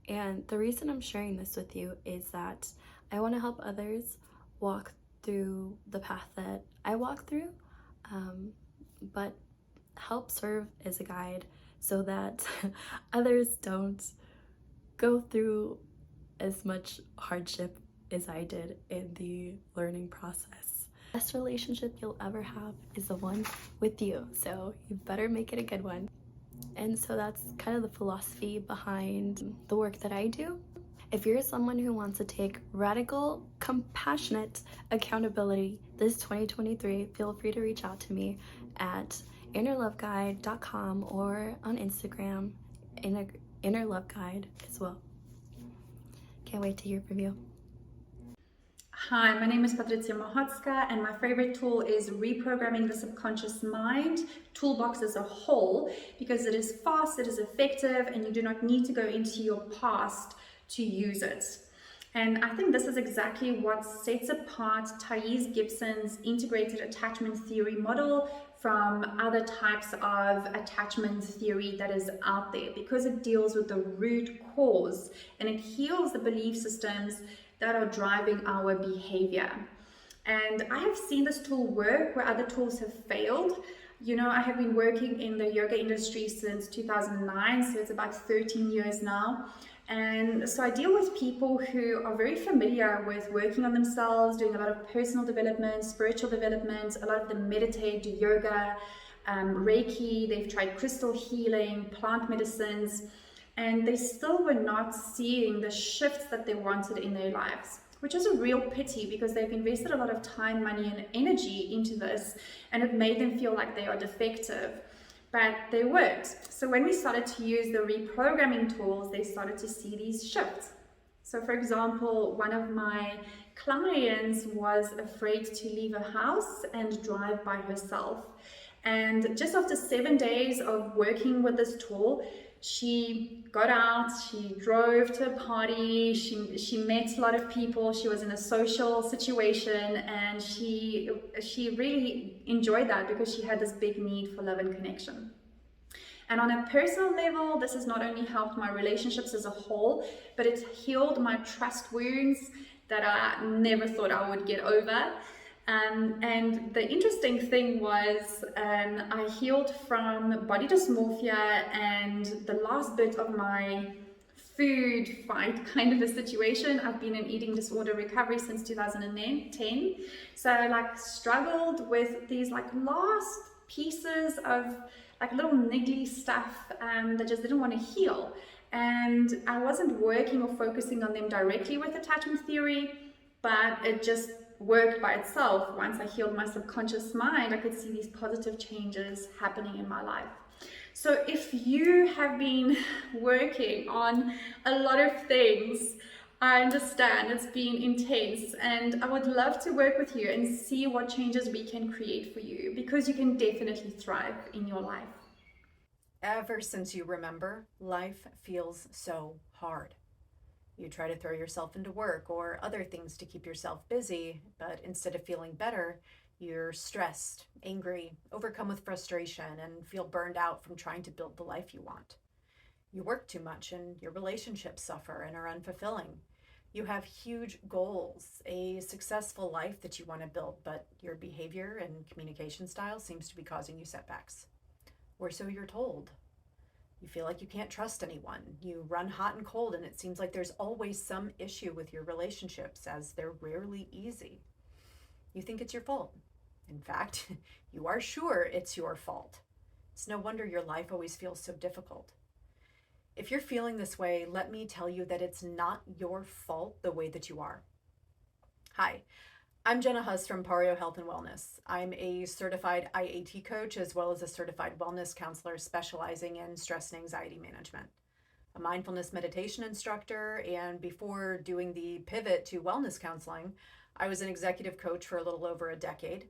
And the reason I'm sharing this with you is that I want to help others walk through the path that I walk through, but help serve as a guide so that others don't go through as much hardship as I did in the learning process. The best relationship you'll ever have is the one with you, so you better make it a good one. And so that's kind of the philosophy behind the work that I do. If you're someone who wants to take radical, compassionate accountability this 2023, feel free to reach out to me at innerloveguide.com or on Instagram, innerloveguide as well. Can't wait to hear from you. Hi, my name is Patrycja Mochocka, and my favorite tool is Reprogramming the Subconscious Mind Toolbox as a whole, because it is fast, it is effective, and you do not need to go into your past to use it. And I think this is exactly what sets apart Thais Gibson's integrated attachment theory model from other types of attachment theory that is out there, because it deals with the root cause and it heals the belief systems that are driving our behavior. And I have seen this tool work where other tools have failed. You know, I have been working in the yoga industry since 2009, so it's about 13 years now. And so I deal with people who are very familiar with working on themselves, doing a lot of personal development, spiritual development. A lot of them meditate, do yoga, Reiki, they've tried crystal healing, plant medicines, and they still were not seeing the shifts that they wanted in their lives, which is a real pity because they've invested a lot of time, money, and energy into this, and it made them feel like they are defective, but they weren't. So when we started to use the reprogramming tools, they started to see these shifts. So for example, one of my clients was afraid to leave a house and drive by herself. And just after 7 days of working with this tool, she got out, she drove to a party, she met a lot of people, she was in a social situation, and she really enjoyed that because she had this big need for love and connection. And on a personal level, this has not only helped my relationships as a whole, but it's healed my trust wounds that I never thought I would get over. And the interesting thing was I healed from body dysmorphia and the last bit of my food fight kind of a situation. I've been in eating disorder recovery since 2010. So I like struggled with these like last pieces of like little niggly stuff that just didn't want to heal. And I wasn't working or focusing on them directly with attachment theory, but it just worked by itself. Once I healed my subconscious mind, I could see these positive changes happening in my life. So if you have been working on a lot of things, I understand it's been intense, and I would love to work with you and see what changes we can create for you, because you can definitely thrive in your life. Ever since you remember, life feels so hard. You try to throw yourself into work or other things to keep yourself busy, but instead of feeling better, you're stressed, angry, overcome with frustration, and feel burned out from trying to build the life you want. You work too much and your relationships suffer and are unfulfilling. You have huge goals, a successful life that you want to build, but your behavior and communication style seems to be causing you setbacks. Or so you're told. You feel like you can't trust anyone. You run hot and cold, and it seems like there's always some issue with your relationships, as they're rarely easy. You think it's your fault. In fact, you are sure it's your fault. It's no wonder your life always feels so difficult. If you're feeling this way, let me tell you that it's not your fault the way that you are. Hi, I'm Jenna Huss from Pario Health and Wellness. I'm a certified IAT coach as well as a certified wellness counselor specializing in stress and anxiety management. a mindfulness meditation instructor, and before doing the pivot to wellness counseling, I was an executive coach for a little over a decade,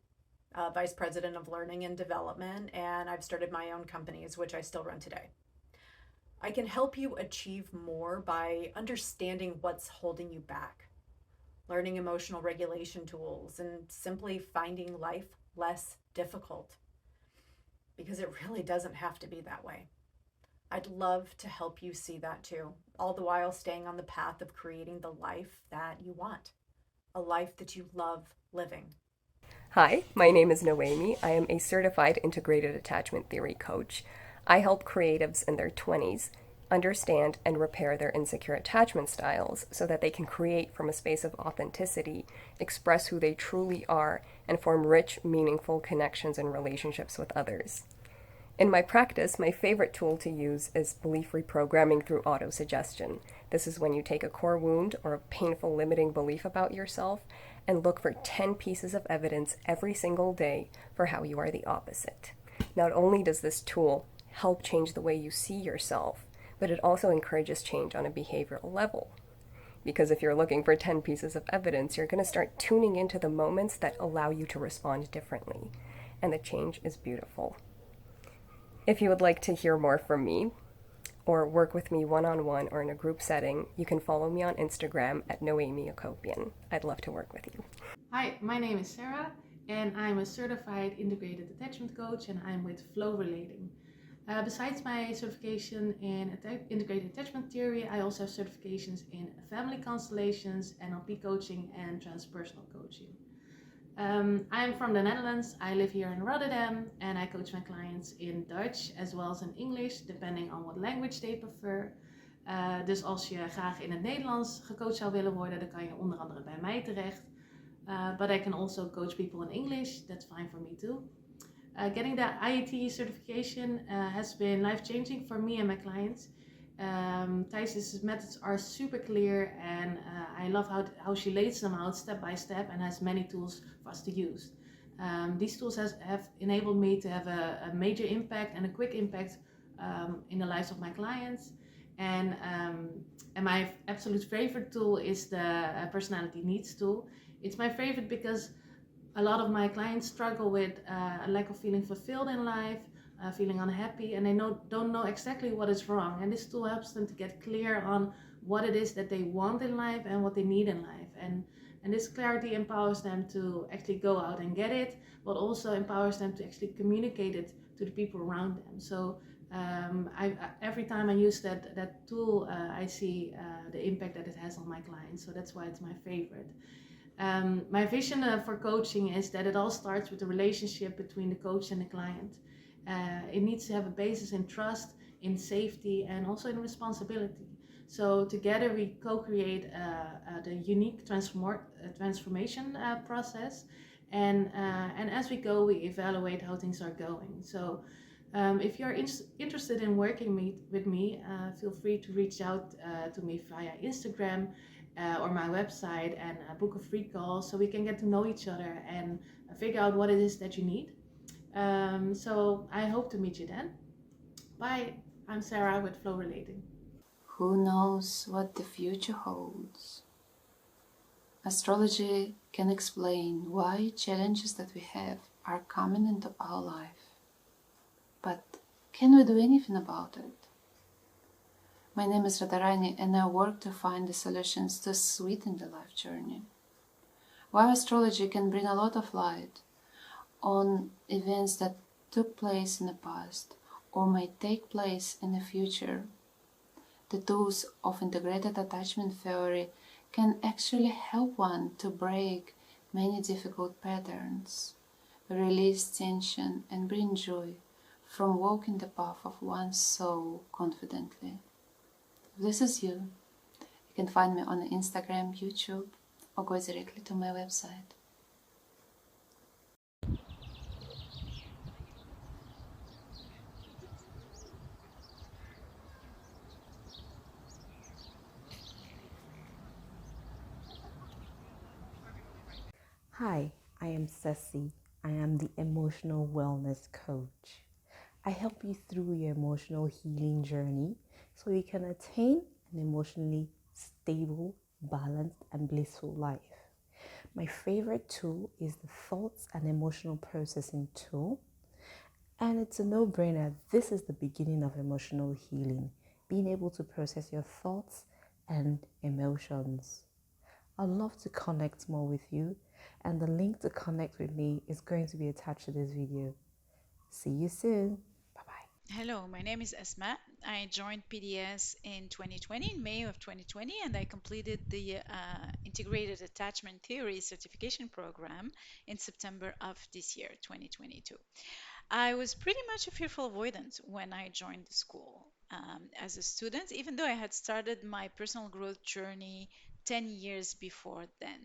vice president of learning and development, and I've started my own companies, which I still run today. I can help you achieve more by understanding what's holding you back, learning emotional regulation tools, and simply finding life less difficult, because it really doesn't have to be that way. I'd love to help you see that too, all the while staying on the path of creating the life that you want, a life that you love living. Hi, my name is Noemi. I am a certified integrated attachment theory coach. I help creatives in their 20s understand and repair their insecure attachment styles so that they can create from a space of authenticity, express who they truly are, and form rich, meaningful connections and relationships with others. In my practice, my favorite tool to use is belief reprogramming through autosuggestion. This is when you take a core wound or a painful limiting belief about yourself and look for 10 pieces of evidence every single day for how you are the opposite. Not only does this tool help change the way you see yourself, but it also encourages change on a behavioral level. Because if you're looking for 10 pieces of evidence, you're going to start tuning into the moments that allow you to respond differently. And the change is beautiful. If you would like to hear more from me, or work with me one-on-one or in a group setting, you can follow me on Instagram at Noemi Akopian. I'd love to work with you. Hi, my name is Sarah, and I'm a certified integrated attachment coach, and I'm with Flow Relating. Besides my certification in integrated attachment theory, I also have certifications in family constellations, NLP coaching, and transpersonal coaching. I'm from the Netherlands. I live here in Rotterdam, and I coach my clients in Dutch as well as in English, depending on what language they prefer. Dus als je graag in het Nederlands gecoacht zou willen worden, dan kan je onder andere bij mij terecht. But I can also coach people in English. That's fine for me too. Getting the IAT certification has been life-changing for me and my clients. Thais' methods are super clear, and I love how she lays them out step by step and has many tools for us to use. These tools have enabled me to have a major impact and a quick impact in the lives of my clients. And my absolute favorite tool is the personality needs tool. It's my favorite because a lot of my clients struggle with a lack of feeling fulfilled in life, feeling unhappy, and they don't know exactly what is wrong. And this tool helps them to get clear on what it is that they want in life and what they need in life. And this clarity empowers them to actually go out and get it, but also empowers them to actually communicate it to the people around them. So every time I use that tool, I see the impact that it has on my clients. So that's why it's my favorite. My vision for coaching is that it all starts with the relationship between the coach and the client. It needs to have a basis in trust, in safety, and also in responsibility. So together we co-create the unique transformation process, and as we go, we evaluate how things are going. So if you're interested in working with me, feel free to reach out to me via Instagram or my website and book a free call so we can get to know each other and figure out what it is that you need. So I hope to meet you then. Bye. I'm Sarah with Flow Relating. Who knows what the future holds? Astrology can explain why challenges that we have are coming into our life. But can we do anything about it? My name is Radharani, and I work to find the solutions to sweeten the life journey. While astrology can bring a lot of light on events that took place in the past or might take place in the future, the tools of integrated attachment theory can actually help one to break many difficult patterns, release tension, and bring joy from walking the path of one's soul confidently. If this is you, you can find me on Instagram, YouTube, or go directly to my website. Hi, I am Ceci. I am the emotional wellness coach. I help you through your emotional healing journey so you can attain an emotionally stable, balanced, and blissful life. My favorite tool is the Thoughts and Emotional Processing tool, and it's a no-brainer. This is the beginning of emotional healing, being able to process your thoughts and emotions. I'd love to connect more with you, and the link to connect with me is going to be attached to this video. See you soon. Hello, my name is Asmaa. I joined PDS in 2020, in May of 2020, and I completed the Integrated Attachment Theory certification program in September of this year, 2022. I was pretty much a fearful avoidant when I joined the school. As a student, even though I had started my personal growth journey 10 years before then.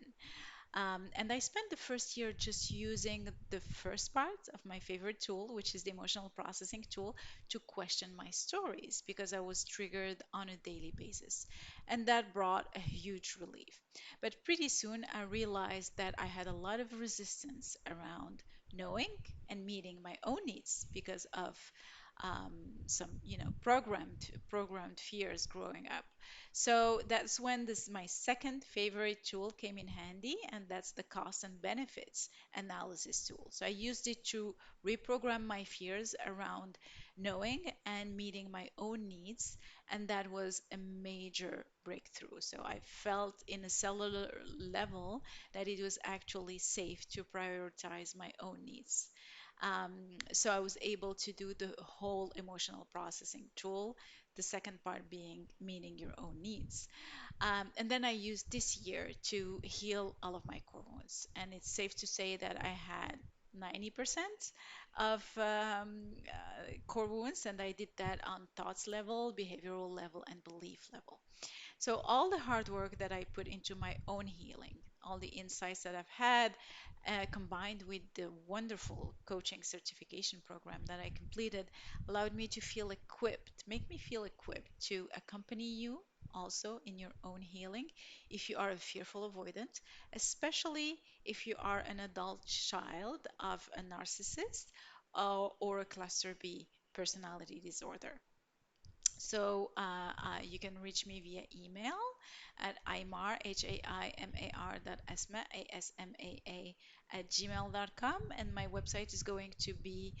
And I spent the first year just using the first part of my favorite tool, which is the emotional processing tool, to question my stories because I was triggered on a daily basis. And that brought a huge relief. But pretty soon I realized that I had a lot of resistance around knowing and meeting my own needs because of some programmed fears growing up. So that's when my second favorite tool came in handy, and that's the cost and benefits analysis tool. So I used it to reprogram my fears around knowing and meeting my own needs, and that was a major breakthrough. So I felt in a cellular level that it was actually safe to prioritize my own needs. So I was able to do the whole emotional processing tool, the second part being meeting your own needs. And then I used this year to heal all of my core wounds. And it's safe to say that I had 90% of core wounds, and I did that on thoughts level, behavioral level, and belief level. So all the hard work that I put into my own healing, all the insights that I've had, combined with the wonderful coaching certification program that I completed, allowed me to feel equipped, make me feel equipped to accompany you also in your own healing if you are a fearful avoidant, especially if you are an adult child of a narcissist or a cluster B personality disorder. So you can reach me via email at Haimar, Haimar.asmaa, ASMAA @gmail.com. And my website is going to be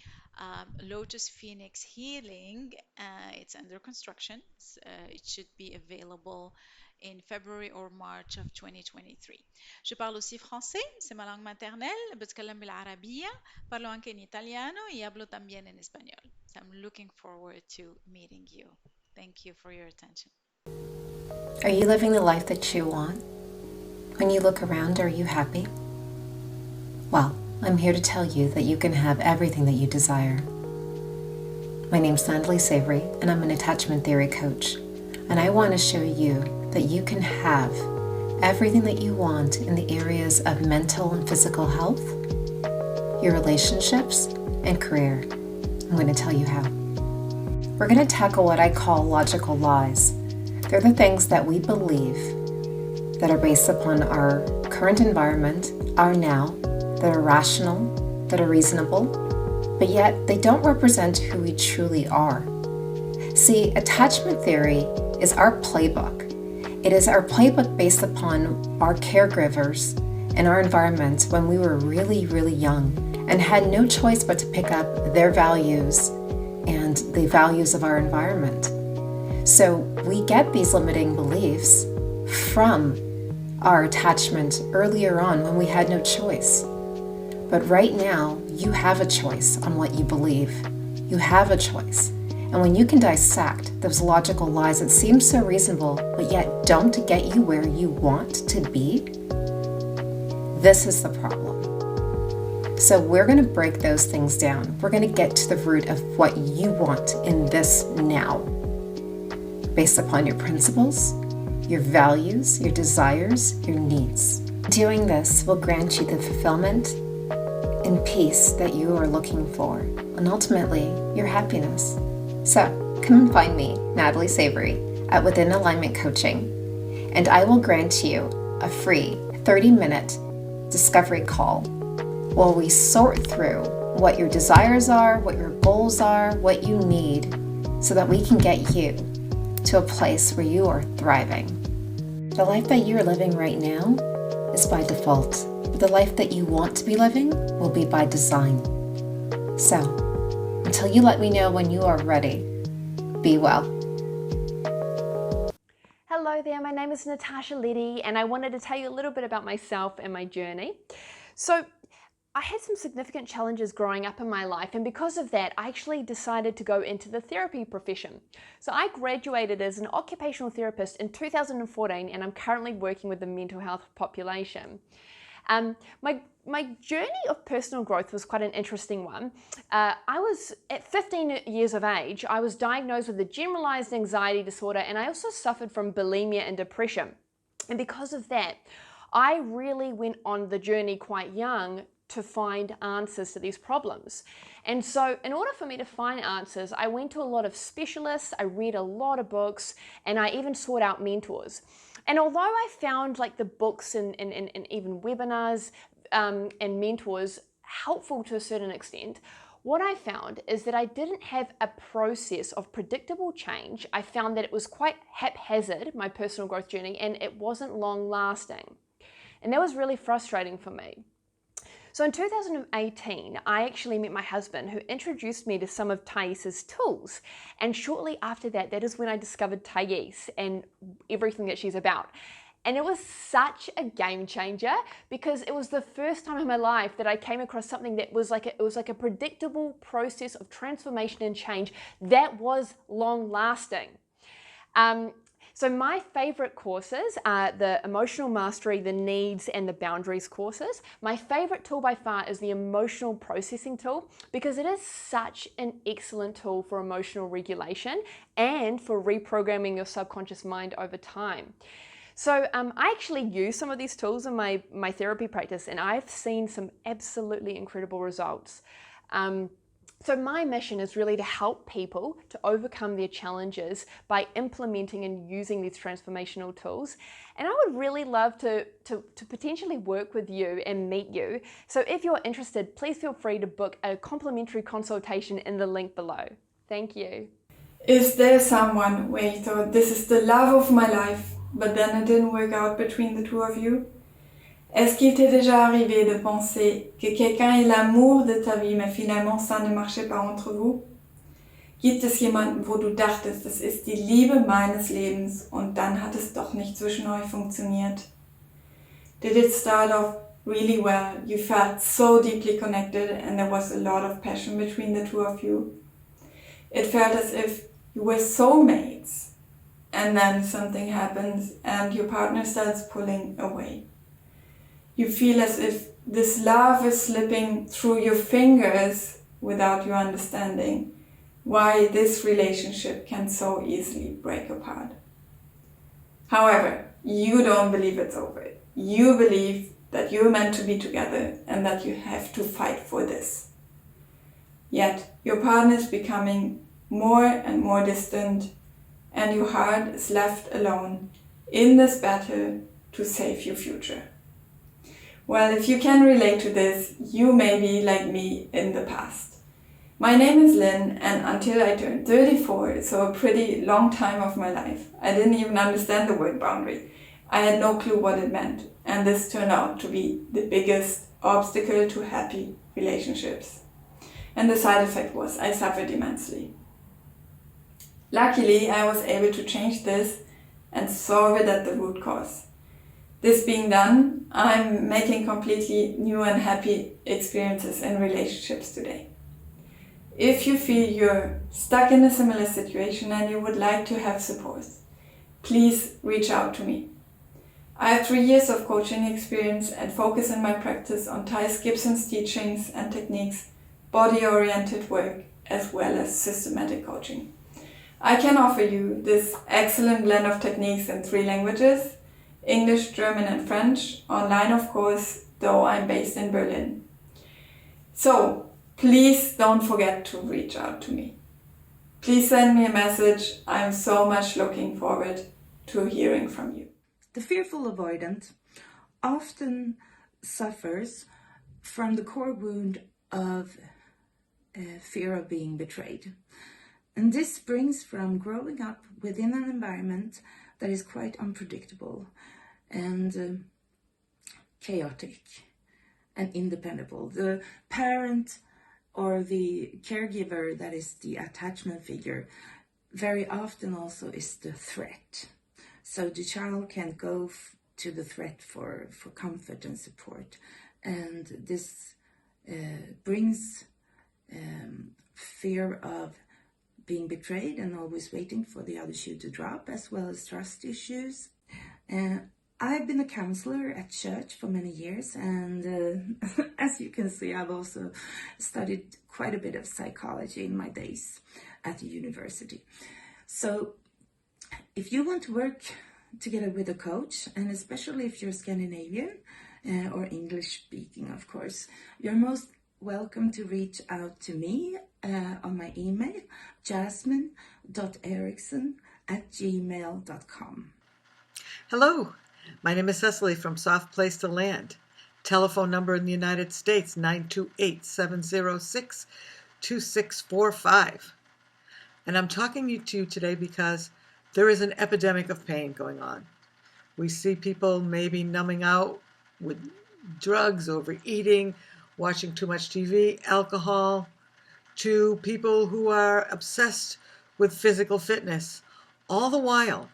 Lotus Phoenix Healing. It's under construction. It should be available in February or March of 2023. Je parle aussi français, c'est ma langue maternelle. بتكلم بالعربية, parlo anche in italiano y hablo también en español. So I'm looking forward to meeting you. Thank you for your attention. Are you living the life that you want? When you look around, are you happy? Well, I'm here to tell you that you can have everything that you desire. My name's Nathalie Savoury, and I'm an attachment theory coach. And I want to show you that you can have everything that you want in the areas of mental and physical health, your relationships, and career. I'm going to tell you how. We're going to tackle what I call logical lies. They're the things that we believe that are based upon our current environment, our now, that are rational, that are reasonable, but yet they don't represent who we truly are. See, attachment theory is our playbook. It is our playbook based upon our caregivers and our environment when we were really, really young and had no choice but to pick up their values and the values of our environment. So we get these limiting beliefs from our attachment earlier on when we had no choice. But right now, you have a choice on what you believe. You have a choice. And when you can dissect those logical lies that seem so reasonable, but yet don't get you where you want to be, this is the problem. So we're going to break those things down. We're going to get to the root of what you want in this now, based upon your principles, your values, your desires, your needs. Doing this will grant you the fulfillment and peace that you are looking for, and ultimately, your happiness. So, come and find me, Nathalie Savoury, at Within Alignment Coaching, and I will grant you a free 30-minute discovery call while we sort through what your desires are, what your goals are, what you need, so that we can get you to a place where you are thriving. The life that you are living right now is by default, but the life that you want to be living will be by design. So, until you let me know when you are ready, be well. Hello there, my name is Natasha Leddy and I wanted to tell you a little bit about myself and my journey. So, I had some significant challenges growing up in my life, and because of that I actually decided to go into the therapy profession. So I graduated as an occupational therapist in 2014 and I'm currently working with the mental health population. My journey of personal growth was quite an interesting one. I was at 15 years of age, I was diagnosed with a generalized anxiety disorder, and I also suffered from bulimia and depression. And because of that, I really went on the journey quite young to find answers to these problems. And so in order for me to find answers, I went to a lot of specialists, I read a lot of books, and I even sought out mentors. And although I found like the books and even webinars and mentors helpful to a certain extent, what I found is that I didn't have a process of predictable change. I found that it was quite haphazard, my personal growth journey, and it wasn't long lasting. And that was really frustrating for me. So in 2018, I actually met my husband, who introduced me to some of Thais's tools. And shortly after that, that is when I discovered Thais and everything that she's about. And it was such a game changer because it was the first time in my life that I came across something that was like a predictable process of transformation and change that was long lasting. So my favorite courses are the Emotional Mastery, the Needs and the Boundaries courses. My favorite tool by far is the Emotional Processing tool because it is such an excellent tool for emotional regulation and for reprogramming your subconscious mind over time. So I actually use some of these tools in my therapy practice, and I've seen some absolutely incredible results. So my mission is really to help people to overcome their challenges by implementing and using these transformational tools. And I would really love to potentially work with you and meet you. So if you're interested, please feel free to book a complimentary consultation in the link below. Thank you. Is there someone where you thought, this is the love of my life, but then it didn't work out between the two of you? Est-ce qu'il t'est déjà arrivé de penser que quelqu'un est l'amour de ta vie, mais finalement ça ne marchait pas entre vous? Gibt es jemanden, wo du dachtest, das ist die Liebe meines Lebens und dann hat es doch nicht zwischen euch funktioniert? Did it start off really well? You felt so deeply connected and there was a lot of passion between the two of you. It felt as if you were soulmates, and then something happens and your partner starts pulling away. You feel as if this love is slipping through your fingers without you understanding why this relationship can so easily break apart. However, you don't believe it's over. You believe that you're meant to be together and that you have to fight for this. Yet, your partner is becoming more and more distant, and your heart is left alone in this battle to save your future. Well, if you can relate to this, you may be like me in the past. My name is Linn, and until I turned 34, so a pretty long time of my life, I didn't even understand the word boundary. I had no clue what it meant, and this turned out to be the biggest obstacle to happy relationships. And the side effect was I suffered immensely. Luckily, I was able to change this and solve it at the root cause. This being done, I'm making completely new and happy experiences in relationships today. If you feel you're stuck in a similar situation and you would like to have support, please reach out to me. I have 3 years of coaching experience and focus in my practice on Thais Gibson's teachings and techniques, body-oriented work, as well as systematic coaching. I can offer you this excellent blend of techniques in 3 languages, English, German and French, online of course, though I'm based in Berlin. So please don't forget to reach out to me. Please send me a message. I'm so much looking forward to hearing from you. The fearful avoidant often suffers from the core wound of fear of being betrayed. And this springs from growing up within an environment that is quite unpredictable and chaotic and independable. The parent or the caregiver that is the attachment figure very often also is the threat. So the child can go to the threat for comfort and support. And this brings fear of being betrayed and always waiting for the other shoe to drop, as well as trust issues. I've been a counselor at church for many years, and as you can see, I've also studied quite a bit of psychology in my days at the university. So if you want to work together with a coach, and especially if you're Scandinavian or English speaking, of course, you're most welcome to reach out to me on my email, jasmine.eriksson@gmail.com. Hello, my name is Cecilly from Soft Place to Land. Telephone number in the United States, 928-706-2645. And I'm talking to you today because there is an epidemic of pain going on. We see people maybe numbing out with drugs, overeating, watching too much TV, alcohol, to people who are obsessed with physical fitness. All the while,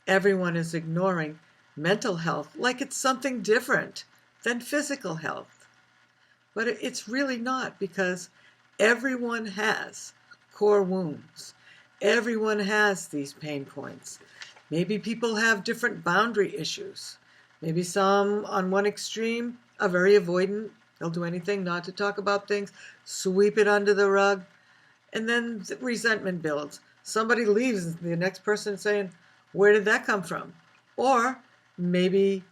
everyone is ignoring mental health like it's something different than physical health. But it's really not, because everyone has core wounds. Everyone has these pain points. Maybe people have different boundary issues. Maybe some on one extreme are very avoidant. They'll do anything not to talk about things, sweep it under the rug, and then resentment builds. Somebody leaves, the next person saying, where did that come from? Or maybe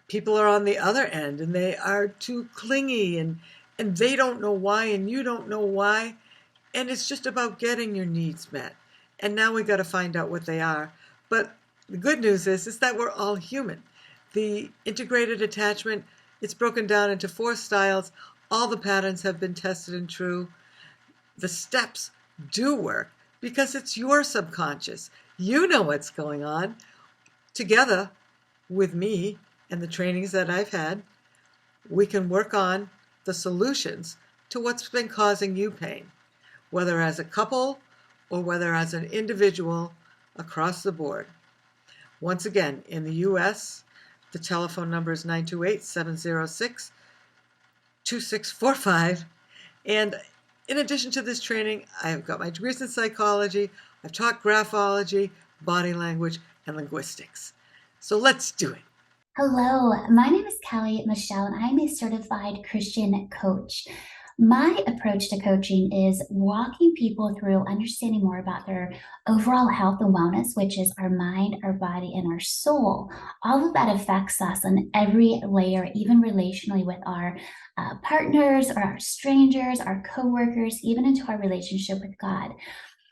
people are on the other end and they are too clingy and they don't know why and you don't know why. And it's just about getting your needs met. And now we got to find out what they are. But the good news is that we're all human. The integrated attachment, it's broken down into 4 styles. All the patterns have been tested and true. The steps do work because it's your subconscious. You know what's going on. Together with me and the trainings that I've had, we can work on the solutions to what's been causing you pain, whether as a couple or whether as an individual across the board. Once again, in the U.S., the telephone number is 928-706-2645. And in addition to this training, I've got my degrees in psychology, I've taught graphology, body language, and linguistics. So let's do it. Hello, my name is Kelli Michele, and I'm a certified Christian coach. My approach to coaching is walking people through understanding more about their overall health and wellness, which is our mind, our body, and our soul. All of that affects us on every layer, even relationally with our partners or our strangers, our coworkers, even into our relationship with God.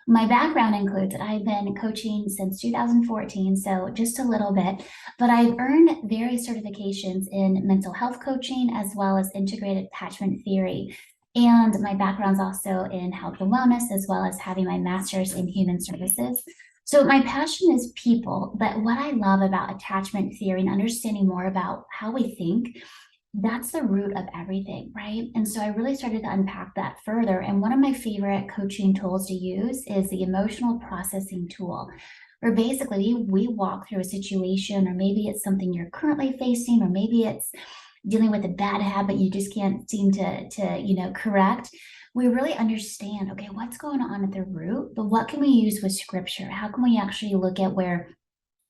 My background includes that I've been coaching since 2014, so just a little bit, but I've earned various certifications in mental health coaching as well as integrated attachment theory. And my background's also in health and wellness, as well as having my master's in human services. So my passion is people, but what I love about attachment theory and understanding more about how we think, that's the root of everything, right? And so I really started to unpack that further. And one of my favorite coaching tools to use is the emotional processing tool, where basically we walk through a situation, or maybe it's something you're currently facing, or maybe it's dealing with a bad habit you just can't seem to correct. We really understand, okay, what's going on at the root, but what can we use with scripture? How can we actually look at where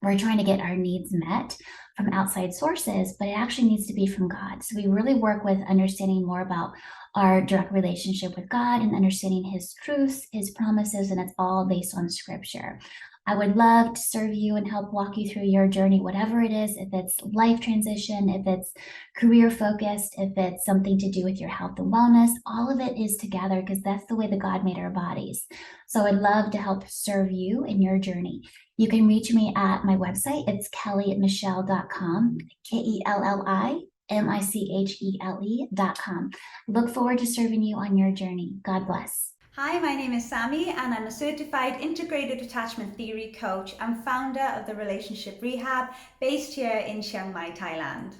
we're trying to get our needs met from outside sources, but it actually needs to be from God. So we really work with understanding more about our direct relationship with God and understanding his truths, his promises, and it's all based on scripture. I would love to serve you and help walk you through your journey, whatever it is, if it's life transition, if it's career focused, if it's something to do with your health and wellness, all of it is together because that's the way that God made our bodies. So I'd love to help serve you in your journey. You can reach me at my website. It's kellimichele.com, KELLIMICHELE.com. Look forward to serving you on your journey. God bless. Hi, my name is Sami and I'm a certified integrated attachment theory coach and founder of the Relationship Rehab based here in Chiang Mai, Thailand.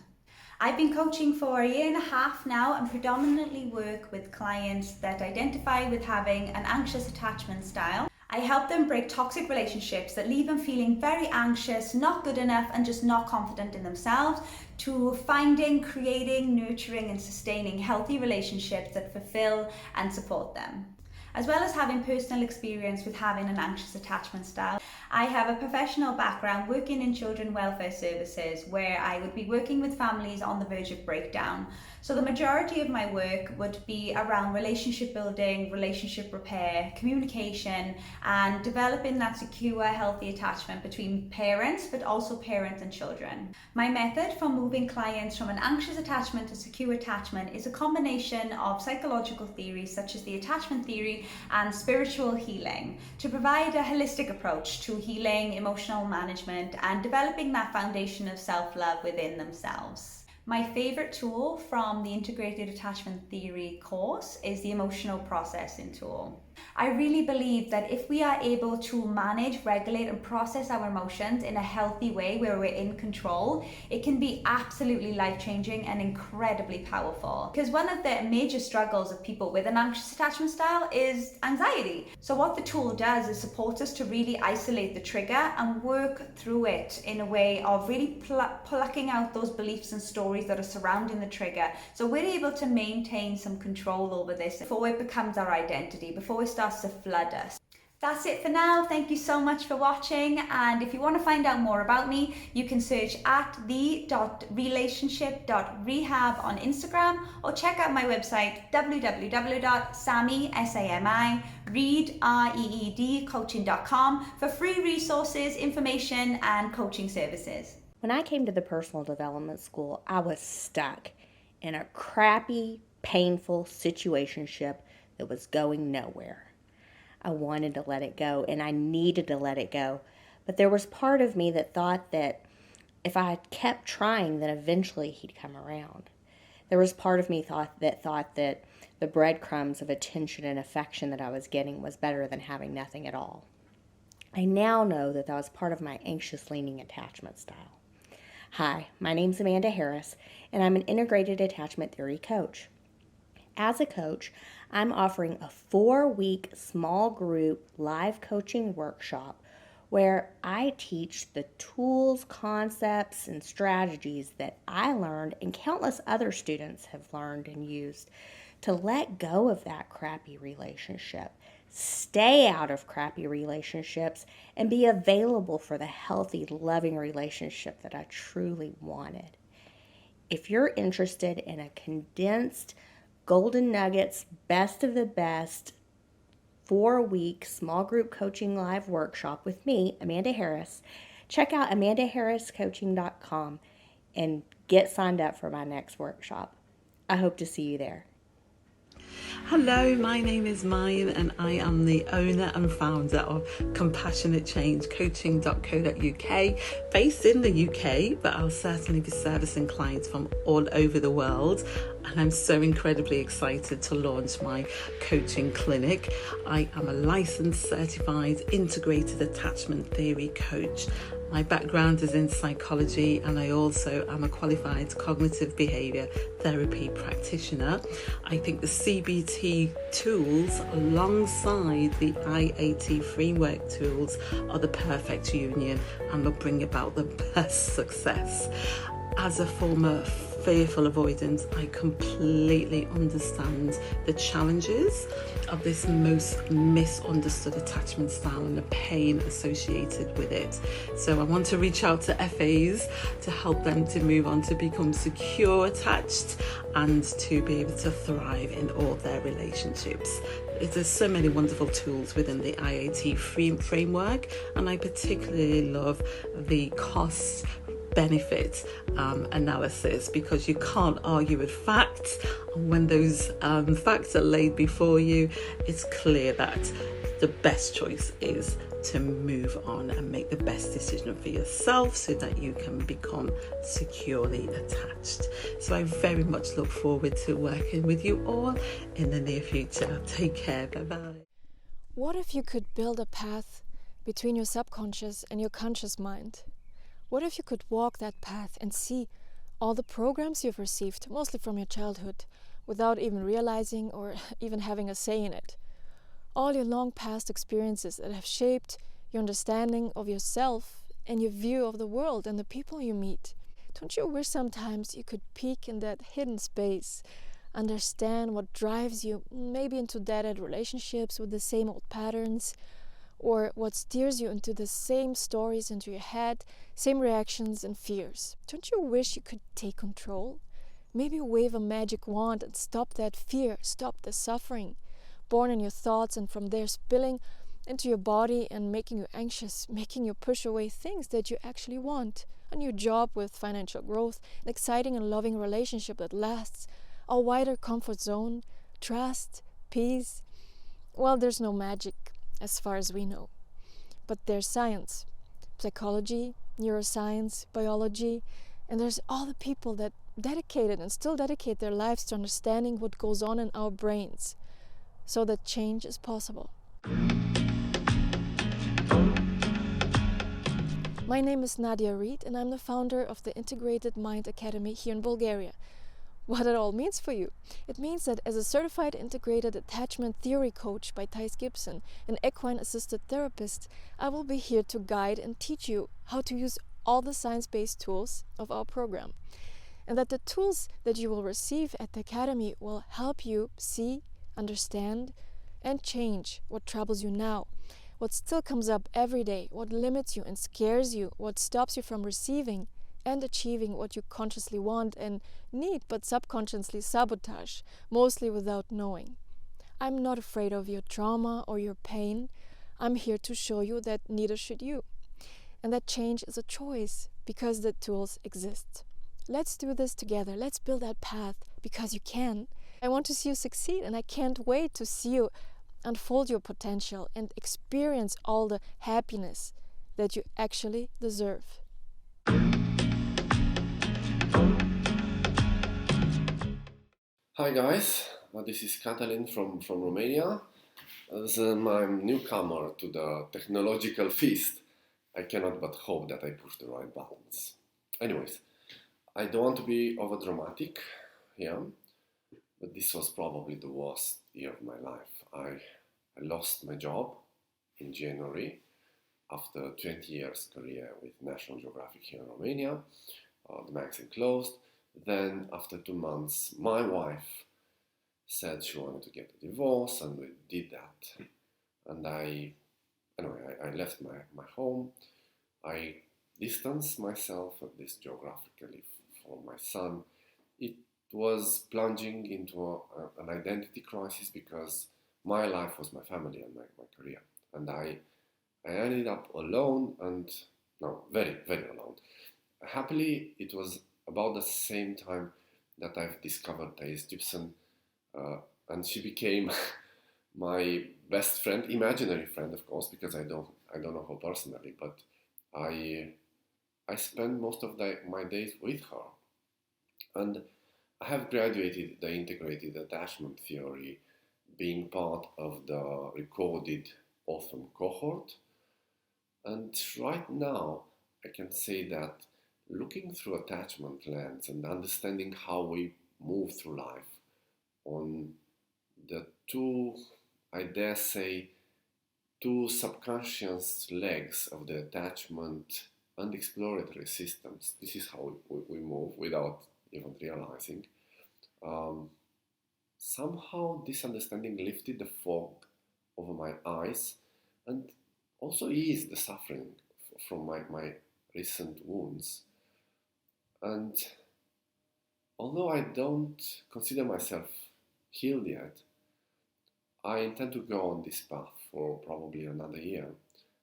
I've been coaching for 1.5 years now and predominantly work with clients that identify with having an anxious attachment style. I help them break toxic relationships that leave them feeling very anxious, not good enough, and just not confident in themselves, to finding, creating, nurturing, and sustaining healthy relationships that fulfill and support them. As well as having personal experience with having an anxious attachment style, I have a professional background working in children welfare services where I would be working with families on the verge of breakdown. So the majority of my work would be around relationship building, relationship repair, communication, and developing that secure, healthy attachment between parents, but also parents and children. My method for moving clients from an anxious attachment to secure attachment is a combination of psychological theories such as the attachment theory and spiritual healing to provide a holistic approach to healing, emotional management, and developing that foundation of self-love within themselves. My favorite tool from the Integrated Attachment Theory course is the emotional processing tool. I really believe that if we are able to manage, regulate, and process our emotions in a healthy way where we're in control, it can be absolutely life-changing and incredibly powerful. Because one of the major struggles of people with an anxious attachment style is anxiety. So what the tool does is support us to really isolate the trigger and work through it in a way of really plucking out those beliefs and stories that are surrounding the trigger. So we're able to maintain some control over this before it becomes our identity, before it starts to flood us. That's it for now. Thank you so much for watching, and if you want to find out more about me, you can search at the.relationship.rehab on Instagram, or check out my website www.sami.coaching.com for free resources, information, and coaching services. When I came to the personal development school, I was stuck in a crappy, painful situationship that was going nowhere. I wanted to let it go, and I needed to let it go. But there was part of me that thought that if I kept trying, then eventually he'd come around. There was part of me that thought that the breadcrumbs of attention and affection that I was getting was better than having nothing at all. I now know that was part of my anxious leaning attachment style. Hi, my name's Amanda Harris, and I'm an integrated attachment theory coach. As a coach, I'm offering a 4-week small group live coaching workshop where I teach the tools, concepts, and strategies that I learned and countless other students have learned and used to let go of that crappy relationship, stay out of crappy relationships, and be available for the healthy, loving relationship that I truly wanted. If you're interested in a condensed, Golden Nuggets, best of the best, 4-week small group coaching live workshop with me, Amanda Harris, check out amandaharriscoaching.com and get signed up for my next workshop. I hope to see you there. Hello, my name is Mine and I am the owner and founder of compassionatechangecoaching.co.uk, based in the UK, but I'll certainly be servicing clients from all over the world. And I'm so incredibly excited to launch my coaching clinic. I am a licensed, certified, integrated attachment theory coach. My background is in psychology, and I also am a qualified cognitive behaviour therapy practitioner. I think the CBT tools alongside the IAT framework tools are the perfect union and will bring about the best success. As a former fearful avoidance, I completely understand the challenges of this most misunderstood attachment style and the pain associated with it. So I want to reach out to FAs to help them to move on to become secure attached and to be able to thrive in all their relationships. There's so many wonderful tools within the IAT framework, and I particularly love the cost benefit analysis, because you can't argue with facts, and when those facts are laid before you, it's clear that the best choice is to move on and make the best decision for yourself so that you can become securely attached. So I very much look forward to working with you all in the near future. Take care. Bye-bye. What if you could build a path between your subconscious and your conscious mind? What if you could walk that path and see all the programs you've received, mostly from your childhood, without even realizing or even having a say in it? All your long past experiences that have shaped your understanding of yourself and your view of the world and the people you meet. Don't you wish sometimes you could peek in that hidden space, understand what drives you maybe into dead-end relationships with the same old patterns, or what steers you into the same stories into your head, same reactions and fears? Don't you wish you could take control? Maybe wave a magic wand and stop that fear, stop the suffering, born in your thoughts and from there spilling into your body and making you anxious, making you push away things that you actually want. A new job with financial growth, an exciting and loving relationship that lasts, a wider comfort zone, trust, peace. Well, there's no magic as far as we know. But there's science, psychology, neuroscience, biology, and there's all the people that dedicated and still dedicate their lives to understanding what goes on in our brains so that change is possible. My name is Nadia Reed and I'm the founder of the Integrated Mind Academy here in Bulgaria. What it all means for you? It means that as a certified integrated attachment theory coach by Thais Gibson, an equine assisted therapist, I will be here to guide and teach you how to use all the science-based tools of our program. And that the tools that you will receive at the Academy will help you see, understand, and change what troubles you now, what still comes up every day, what limits you and scares you, what stops you from receiving and achieving what you consciously want and need but subconsciously sabotage, mostly without knowing. I'm not afraid of your trauma or your pain. I'm here to show you that neither should you. And that change is a choice because the tools exist. Let's do this together. Let's build that path because you can. I want to see you succeed and I can't wait to see you unfold your potential and experience all the happiness that you actually deserve. Hi guys, this is Catalin from Romania. As I'm a newcomer to the technological feast, I cannot but hope that I push the right buttons. Anyways, I don't want to be overdramatic here, but this was probably the worst year of my life. I lost my job in January after 20 years career with National Geographic here in Romania. The magazine closed. Then after 2 months, my wife said she wanted to get a divorce, and we did that. And I left my home. I distanced myself, at least geographically, from my son. It was plunging into an identity crisis because my life was my family and my career. And I ended up alone very, very alone. Happily, it was about the same time that I've discovered Thais Gibson, and she became my best friend, imaginary friend, of course, because I don't know her personally, but I spend most of my days with her. And I have graduated the integrated attachment theory, being part of the recorded autumn cohort. And right now, I can say that looking through attachment lens and understanding how we move through life on the two, I dare say, two subconscious legs of the attachment and exploratory systems. This is how we move without even realizing. Somehow this understanding lifted the fog over my eyes and also eased the suffering from my recent wounds. And although I don't consider myself healed yet, I intend to go on this path for probably another year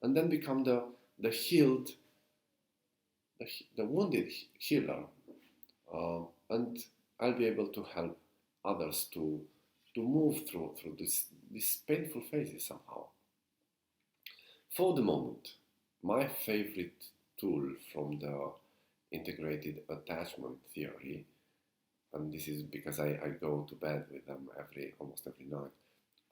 and then become the wounded healer. And I'll be able to help others to move through these painful phases somehow. For the moment, my favorite tool from the integrated attachment theory, and this is because I go to bed with them almost every night,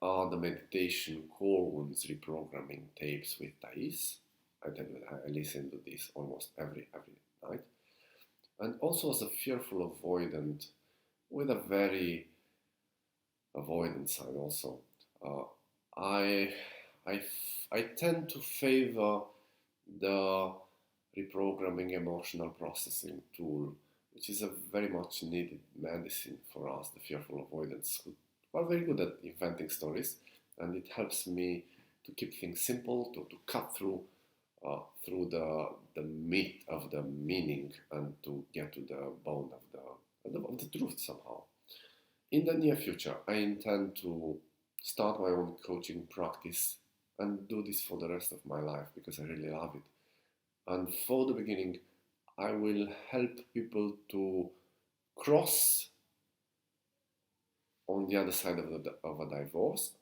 are the meditation core wounds reprogramming tapes with Thais. I tell you, I listen to this almost every night. And also as a fearful avoidant, with a very avoidant side also, I tend to favor the reprogramming emotional processing tool, which is a very much needed medicine for us, the fearful avoidants, who are very good at inventing stories, and it helps me to keep things simple, to cut through the meat of the meaning and to get to the bone of the truth somehow. In the near future, I intend to start my own coaching practice and do this for the rest of my life because I really love it. And for the beginning, I will help people to cross on the other side of a divorce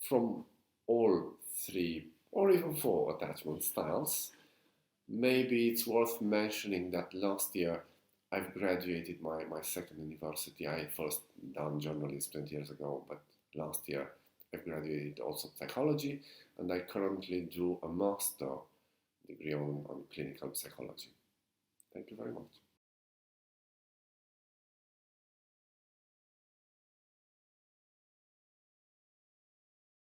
from all 3 or even 4 attachment styles. Maybe it's worth mentioning that last year I've graduated my second university. I first done journalism 20 years ago, but last year I graduated also psychology, and I currently do a master degree on clinical psychology. Thank you very much.